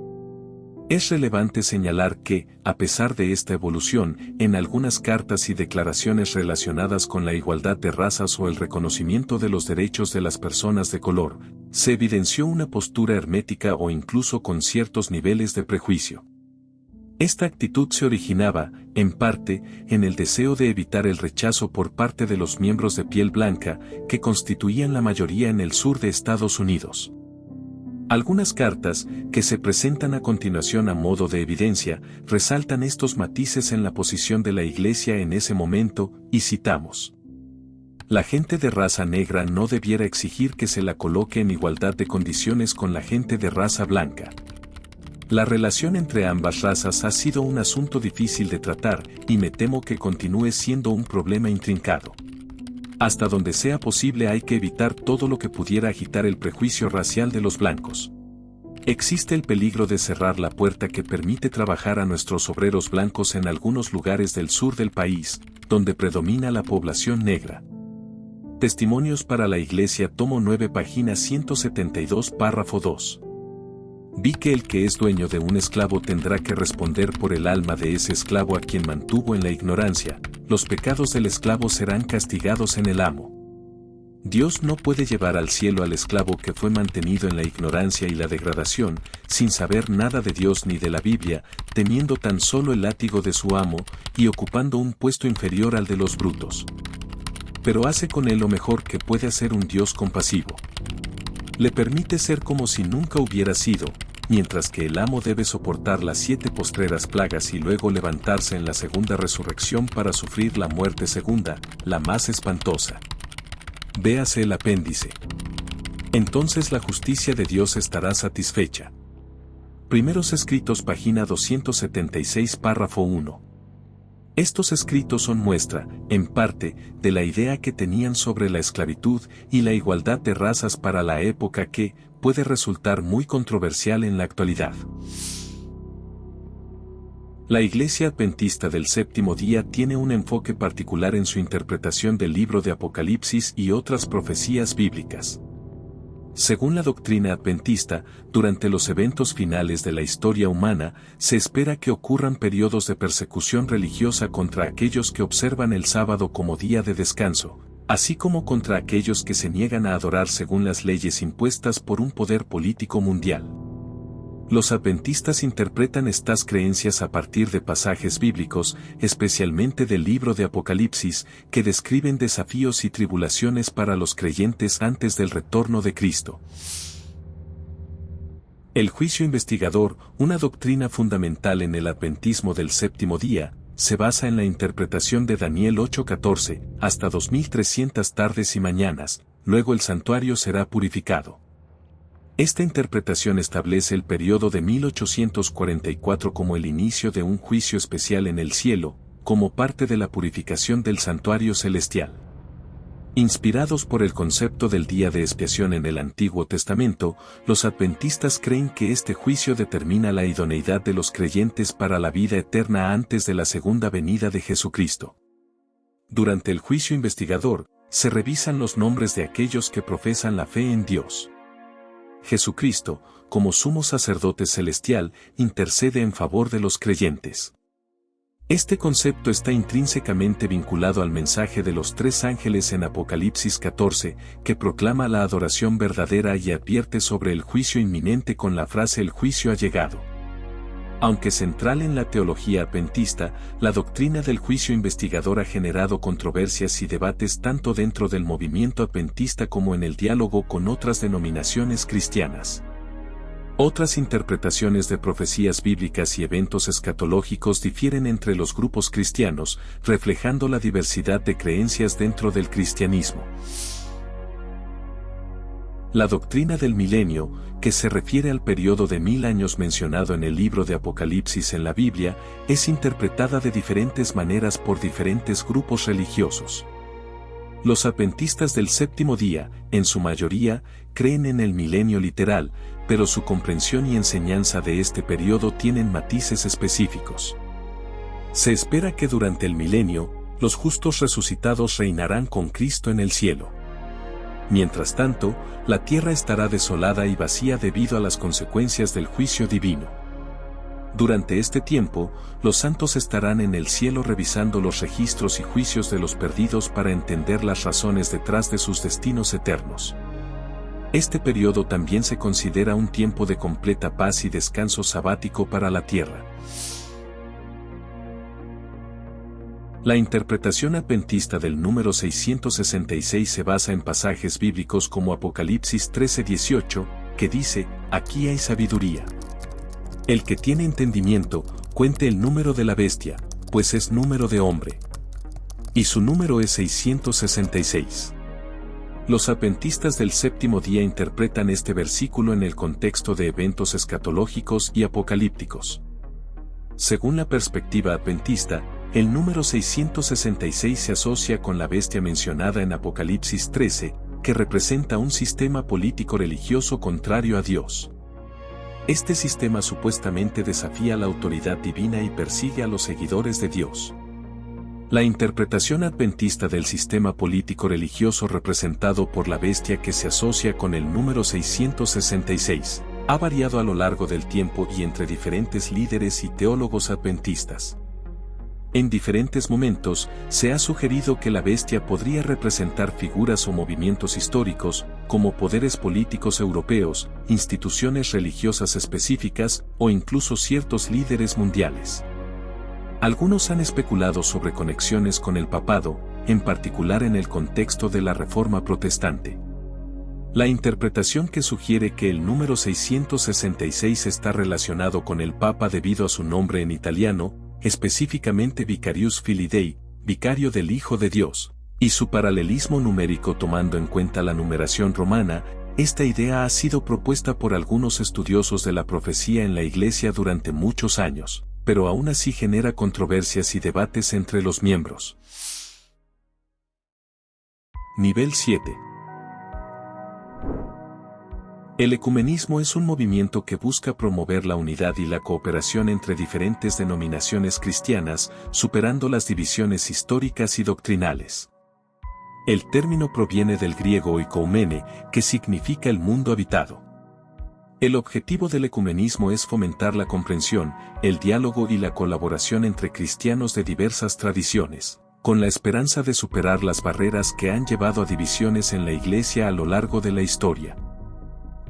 [SPEAKER 1] Es relevante señalar que, a pesar de esta evolución, en algunas cartas y declaraciones relacionadas con la igualdad de razas o el reconocimiento de los derechos de las personas de color, se evidenció una postura hermética o incluso con ciertos niveles de prejuicio. Esta actitud se originaba, en parte, en el deseo de evitar el rechazo por parte de los miembros de piel blanca, que constituían la mayoría en el sur de Estados Unidos. Algunas cartas, que se presentan a continuación a modo de evidencia, resaltan estos matices en la posición de la Iglesia en ese momento, y citamos: la gente de raza negra no debiera exigir que se la coloque en igualdad de condiciones con la gente de raza blanca. La relación entre ambas razas ha sido un asunto difícil de tratar, y me temo que continúe siendo un problema intrincado. Hasta donde sea posible hay que evitar todo lo que pudiera agitar el prejuicio racial de los blancos. Existe el peligro de cerrar la puerta que permite trabajar a nuestros obreros blancos en algunos lugares del sur del país, donde predomina la población negra. Testimonios para la Iglesia, tomo 9, página 172, párrafo 2. Vi que el que es dueño de un esclavo tendrá que responder por el alma de ese esclavo a quien mantuvo en la ignorancia. Los pecados del esclavo serán castigados en el amo. Dios no puede llevar al cielo al esclavo que fue mantenido en la ignorancia y la degradación, sin saber nada de Dios ni de la Biblia, temiendo tan solo el látigo de su amo, y ocupando un puesto inferior al de los brutos. Pero hace con él lo mejor que puede hacer un Dios compasivo. Le permite ser como si nunca hubiera sido, mientras que el amo debe soportar las 7 postreras plagas y luego levantarse en la segunda resurrección para sufrir la muerte segunda, la más espantosa. Véase el apéndice. Entonces la justicia de Dios estará satisfecha. Primeros Escritos, página 276, párrafo 1. Estos escritos son muestra, en parte, de la idea que tenían sobre la esclavitud y la igualdad de razas para la época que puede resultar muy controversial en la actualidad. La Iglesia Adventista del Séptimo Día tiene un enfoque particular en su interpretación del libro de Apocalipsis y otras profecías bíblicas. Según la doctrina adventista, durante los eventos finales de la historia humana, se espera que ocurran periodos de persecución religiosa contra aquellos que observan el sábado como día de descanso, así como contra aquellos que se niegan a adorar según las leyes impuestas por un poder político mundial. Los adventistas interpretan estas creencias a partir de pasajes bíblicos, especialmente del libro de Apocalipsis, que describen desafíos y tribulaciones para los creyentes antes del retorno de Cristo. El juicio investigador, una doctrina fundamental en el adventismo del séptimo día, se basa en la interpretación de Daniel 8:14, hasta 2300 tardes y mañanas, luego el santuario será purificado. Esta interpretación establece el periodo de 1844 como el inicio de un juicio especial en el cielo, como parte de la purificación del santuario celestial. Inspirados por el concepto del día de expiación en el Antiguo Testamento, los adventistas creen que este juicio determina la idoneidad de los creyentes para la vida eterna antes de la segunda venida de Jesucristo. Durante el juicio investigador, se revisan los nombres de aquellos que profesan la fe en Dios. Jesucristo, como sumo sacerdote celestial, intercede en favor de los creyentes. Este concepto está intrínsecamente vinculado al mensaje de los 3 ángeles en Apocalipsis 14, que proclama la adoración verdadera y advierte sobre el juicio inminente con la frase "el juicio ha llegado". Aunque central en la teología adventista, la doctrina del juicio investigador ha generado controversias y debates tanto dentro del movimiento adventista como en el diálogo con otras denominaciones cristianas. Otras interpretaciones de profecías bíblicas y eventos escatológicos difieren entre los grupos cristianos, reflejando la diversidad de creencias dentro del cristianismo. La doctrina del milenio, que se refiere al periodo de 1000 años mencionado en el libro de Apocalipsis en la Biblia, es interpretada de diferentes maneras por diferentes grupos religiosos. Los adventistas del séptimo día, en su mayoría, creen en el milenio literal, pero su comprensión y enseñanza de este periodo tienen matices específicos. Se espera que durante el milenio, los justos resucitados reinarán con Cristo en el cielo. Mientras tanto, la tierra estará desolada y vacía debido a las consecuencias del juicio divino. Durante este tiempo, los santos estarán en el cielo revisando los registros y juicios de los perdidos para entender las razones detrás de sus destinos eternos. Este periodo también se considera un tiempo de completa paz y descanso sabático para la tierra. La interpretación adventista del número 666 se basa en pasajes bíblicos como Apocalipsis 13:18, que dice: "Aquí hay sabiduría. El que tiene entendimiento, cuente el número de la bestia, pues es número de hombre. Y su número es 666. Los adventistas del séptimo día interpretan este versículo en el contexto de eventos escatológicos y apocalípticos. Según la perspectiva adventista, el número 666 se asocia con la bestia mencionada en Apocalipsis 13, que representa un sistema político-religioso contrario a Dios. Este sistema supuestamente desafía la autoridad divina y persigue a los seguidores de Dios. La interpretación adventista del sistema político-religioso representado por la bestia que se asocia con el número 666 ha variado a lo largo del tiempo y entre diferentes líderes y teólogos adventistas. En diferentes momentos, se ha sugerido que la bestia podría representar figuras o movimientos históricos, como poderes políticos europeos, instituciones religiosas específicas, o incluso ciertos líderes mundiales. Algunos han especulado sobre conexiones con el papado, en particular en el contexto de la Reforma Protestante. La interpretación que sugiere que el número 666 está relacionado con el Papa debido a su nombre en italiano, específicamente Vicarius Filii Dei, vicario del Hijo de Dios, y su paralelismo numérico tomando en cuenta la numeración romana, esta idea ha sido propuesta por algunos estudiosos de la profecía en la Iglesia durante muchos años, pero aún así genera controversias y debates entre los miembros. Nivel 7. El ecumenismo es un movimiento que busca promover la unidad y la cooperación entre diferentes denominaciones cristianas, superando las divisiones históricas y doctrinales. El término proviene del griego oikoumene, que significa el mundo habitado. El objetivo del ecumenismo es fomentar la comprensión, el diálogo y la colaboración entre cristianos de diversas tradiciones, con la esperanza de superar las barreras que han llevado a divisiones en la Iglesia a lo largo de la historia.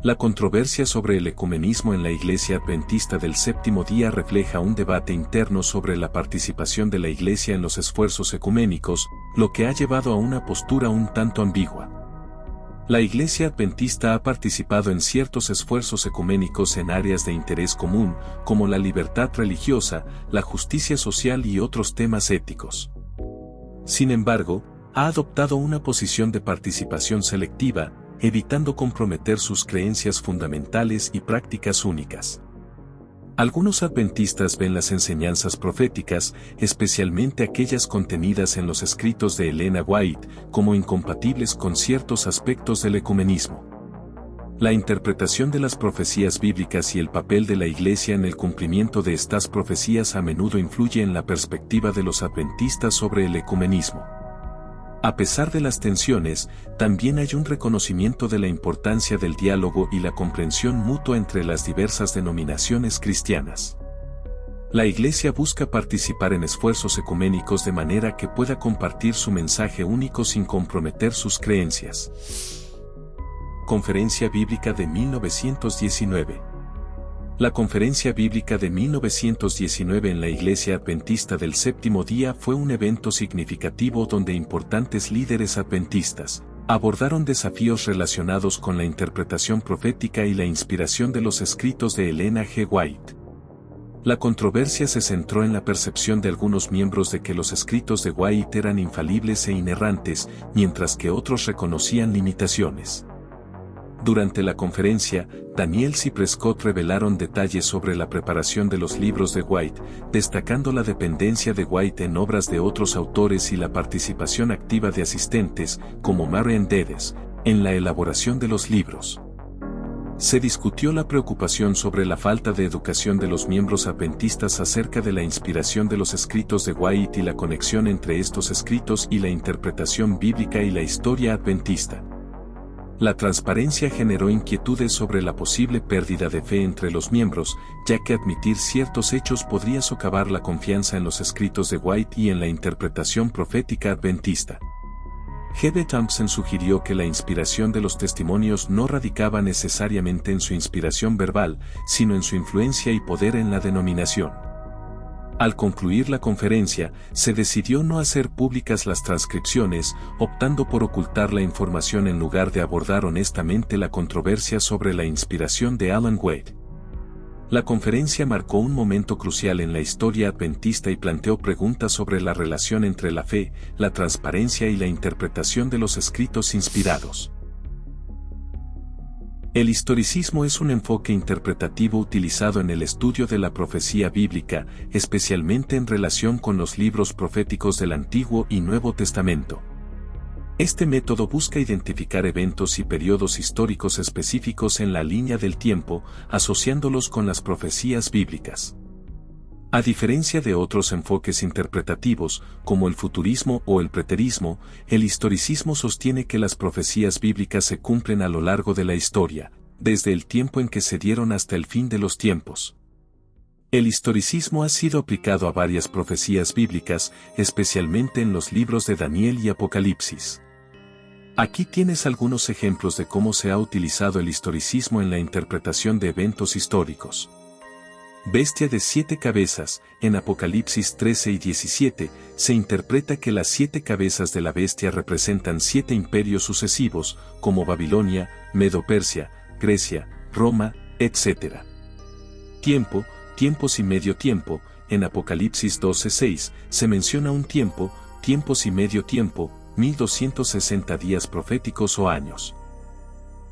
[SPEAKER 1] La controversia sobre el ecumenismo en la Iglesia Adventista del Séptimo Día refleja un debate interno sobre la participación de la Iglesia en los esfuerzos ecuménicos, lo que ha llevado a una postura un tanto ambigua. La Iglesia Adventista ha participado en ciertos esfuerzos ecuménicos en áreas de interés común, como la libertad religiosa, la justicia social y otros temas éticos. Sin embargo, ha adoptado una posición de participación selectiva, evitando comprometer sus creencias fundamentales y prácticas únicas. Algunos adventistas ven las enseñanzas proféticas, especialmente aquellas contenidas en los escritos de Ellen White, como incompatibles con ciertos aspectos del ecumenismo. La interpretación de las profecías bíblicas y el papel de la Iglesia en el cumplimiento de estas profecías a menudo influye en la perspectiva de los adventistas sobre el ecumenismo. A pesar de las tensiones, también hay un reconocimiento de la importancia del diálogo y la comprensión mutua entre las diversas denominaciones cristianas. La Iglesia busca participar en esfuerzos ecuménicos de manera que pueda compartir su mensaje único sin comprometer sus creencias. Conferencia Bíblica de 1919. La Conferencia Bíblica de 1919 en la Iglesia Adventista del Séptimo Día fue un evento significativo donde importantes líderes adventistas abordaron desafíos relacionados con la interpretación profética y la inspiración de los escritos de Ellen G. White. La controversia se centró en la percepción de algunos miembros de que los escritos de White eran infalibles e inerrantes, mientras que otros reconocían limitaciones. Durante la conferencia, Daniel y Prescott revelaron detalles sobre la preparación de los libros de White, destacando la dependencia de White en obras de otros autores y la participación activa de asistentes, como Marian Dedes, en la elaboración de los libros. Se discutió la preocupación sobre la falta de educación de los miembros adventistas acerca de la inspiración de los escritos de White y la conexión entre estos escritos y la interpretación bíblica y la historia adventista. La transparencia generó inquietudes sobre la posible pérdida de fe entre los miembros, ya que admitir ciertos hechos podría socavar la confianza en los escritos de White y en la interpretación profética adventista. G.B. Thompson sugirió que la inspiración de los testimonios no radicaba necesariamente en su inspiración verbal, sino en su influencia y poder en la denominación. Al concluir la conferencia, se decidió no hacer públicas las transcripciones, optando por ocultar la información en lugar de abordar honestamente la controversia sobre la inspiración de Ellen White. La conferencia marcó un momento crucial en la historia adventista y planteó preguntas sobre la relación entre la fe, la transparencia y la interpretación de los escritos inspirados. El historicismo es un enfoque interpretativo utilizado en el estudio de la profecía bíblica, especialmente en relación con los libros proféticos del Antiguo y Nuevo Testamento. Este método busca identificar eventos y periodos históricos específicos en la línea del tiempo, asociándolos con las profecías bíblicas. A diferencia de otros enfoques interpretativos, como el futurismo o el preterismo, el historicismo sostiene que las profecías bíblicas se cumplen a lo largo de la historia, desde el tiempo en que se dieron hasta el fin de los tiempos. El historicismo ha sido aplicado a varias profecías bíblicas, especialmente en los libros de Daniel y Apocalipsis. Aquí tienes algunos ejemplos de cómo se ha utilizado el historicismo en la interpretación de eventos históricos. Bestia de 7 cabezas, en Apocalipsis 13 y 17, se interpreta que las 7 cabezas de la bestia representan 7 imperios sucesivos, como Babilonia, Medo-Persia, Grecia, Roma, etc. Tiempo, tiempos y medio tiempo, en Apocalipsis 12:6, se menciona un tiempo, tiempos y medio tiempo, 1260 días proféticos o años.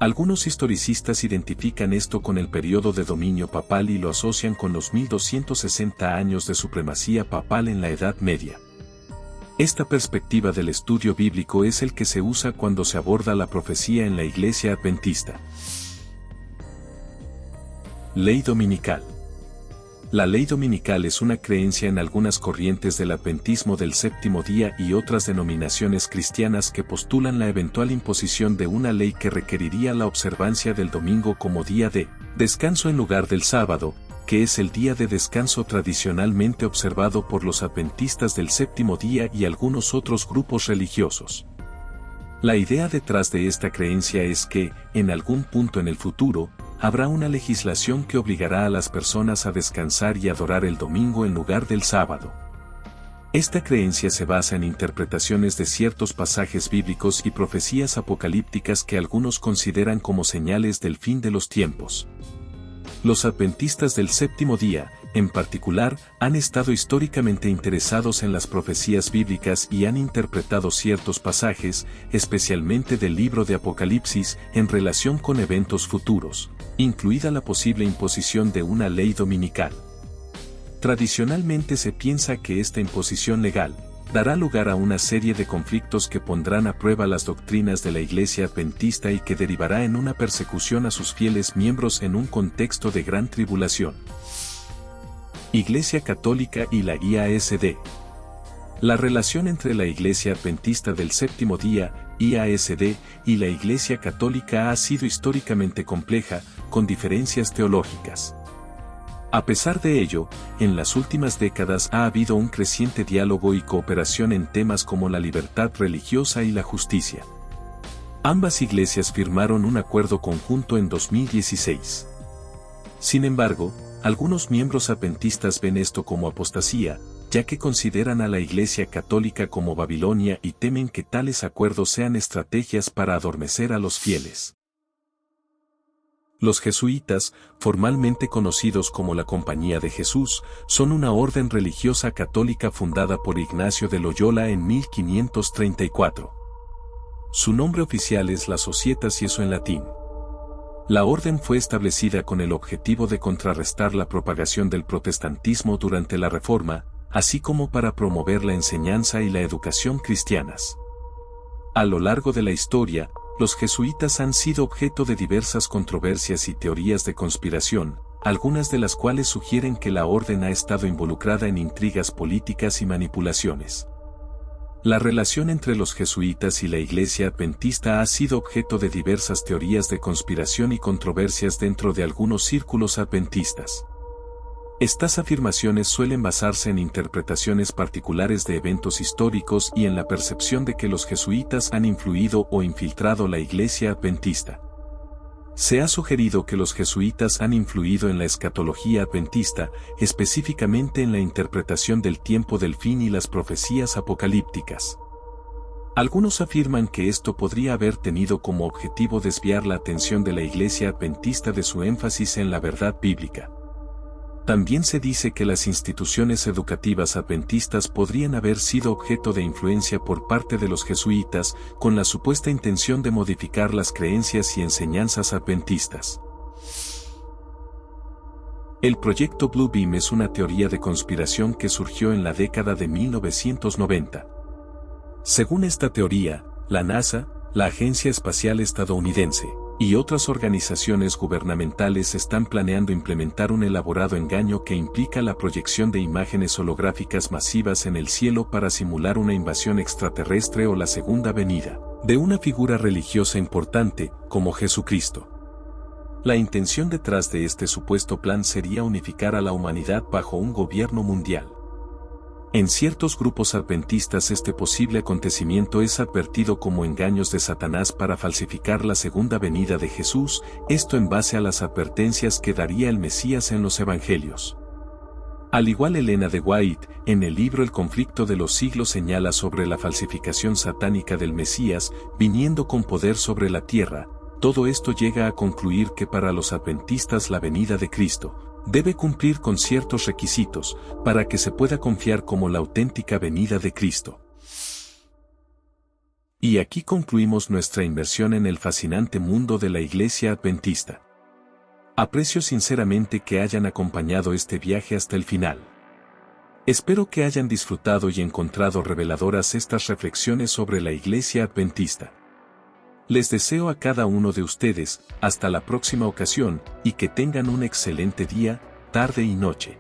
[SPEAKER 1] Algunos historicistas identifican esto con el periodo de dominio papal y lo asocian con los 1260 años de supremacía papal en la Edad Media. Esta perspectiva del estudio bíblico es el que se usa cuando se aborda la profecía en la Iglesia Adventista. Ley dominical. La ley dominical es una creencia en algunas corrientes del adventismo del séptimo día y otras denominaciones cristianas que postulan la eventual imposición de una ley que requeriría la observancia del domingo como día de descanso en lugar del sábado, que es el día de descanso tradicionalmente observado por los adventistas del séptimo día y algunos otros grupos religiosos. La idea detrás de esta creencia es que, en algún punto en el futuro, habrá una legislación que obligará a las personas a descansar y adorar el domingo en lugar del sábado. Esta creencia se basa en interpretaciones de ciertos pasajes bíblicos y profecías apocalípticas que algunos consideran como señales del fin de los tiempos. Los adventistas del séptimo día, en particular, han estado históricamente interesados en las profecías bíblicas y han interpretado ciertos pasajes, especialmente del libro de Apocalipsis, en relación con eventos futuros, incluida la posible imposición de una ley dominical. Tradicionalmente se piensa que esta imposición legal dará lugar a una serie de conflictos que pondrán a prueba las doctrinas de la Iglesia Adventista y que derivará en una persecución a sus fieles miembros en un contexto de gran tribulación. Iglesia Católica y la IASD. La relación entre la Iglesia Adventista del Séptimo Día, IASD, y la Iglesia Católica ha sido históricamente compleja, con diferencias teológicas. A pesar de ello, en las últimas décadas ha habido un creciente diálogo y cooperación en temas como la libertad religiosa y la justicia. Ambas iglesias firmaron un acuerdo conjunto en 2016. Sin embargo, algunos miembros adventistas ven esto como apostasía, ya que consideran a la Iglesia Católica como Babilonia y temen que tales acuerdos sean estrategias para adormecer a los fieles. Los jesuitas, formalmente conocidos como la Compañía de Jesús, son una orden religiosa católica fundada por Ignacio de Loyola en 1534. Su nombre oficial es la Societas Jesu en latín. La orden fue establecida con el objetivo de contrarrestar la propagación del protestantismo durante la Reforma, así como para promover la enseñanza y la educación cristianas. A lo largo de la historia, los jesuitas han sido objeto de diversas controversias y teorías de conspiración, algunas de las cuales sugieren que la orden ha estado involucrada en intrigas políticas y manipulaciones. La relación entre los jesuitas y la Iglesia Adventista ha sido objeto de diversas teorías de conspiración y controversias dentro de algunos círculos adventistas. Estas afirmaciones suelen basarse en interpretaciones particulares de eventos históricos y en la percepción de que los jesuitas han influido o infiltrado la Iglesia Adventista. Se ha sugerido que los jesuitas han influido en la escatología adventista, específicamente en la interpretación del tiempo del fin y las profecías apocalípticas. Algunos afirman que esto podría haber tenido como objetivo desviar la atención de la Iglesia Adventista de su énfasis en la verdad bíblica. También se dice que las instituciones educativas adventistas podrían haber sido objeto de influencia por parte de los jesuitas, con la supuesta intención de modificar las creencias y enseñanzas adventistas. El proyecto Blue Beam es una teoría de conspiración que surgió en la década de 1990. Según esta teoría, la NASA, la Agencia Espacial Estadounidense, y otras organizaciones gubernamentales están planeando implementar un elaborado engaño que implica la proyección de imágenes holográficas masivas en el cielo para simular una invasión extraterrestre o la segunda venida de una figura religiosa importante, como Jesucristo. La intención detrás de este supuesto plan sería unificar a la humanidad bajo un gobierno mundial. En ciertos grupos adventistas este posible acontecimiento es advertido como engaños de Satanás para falsificar la segunda venida de Jesús, esto en base a las advertencias que daría el Mesías en los Evangelios. Al igual Elena de White, en el libro El conflicto de los siglos señala sobre la falsificación satánica del Mesías, viniendo con poder sobre la tierra, todo esto llega a concluir que para los adventistas la venida de Cristo debe cumplir con ciertos requisitos, para que se pueda confiar como la auténtica venida de Cristo. Y aquí concluimos nuestra inmersión en el fascinante mundo de la Iglesia Adventista. Aprecio sinceramente que hayan acompañado este viaje hasta el final. Espero que hayan disfrutado y encontrado reveladoras estas reflexiones sobre la Iglesia Adventista. Les deseo a cada uno de ustedes, hasta la próxima ocasión, y que tengan un excelente día, tarde y noche.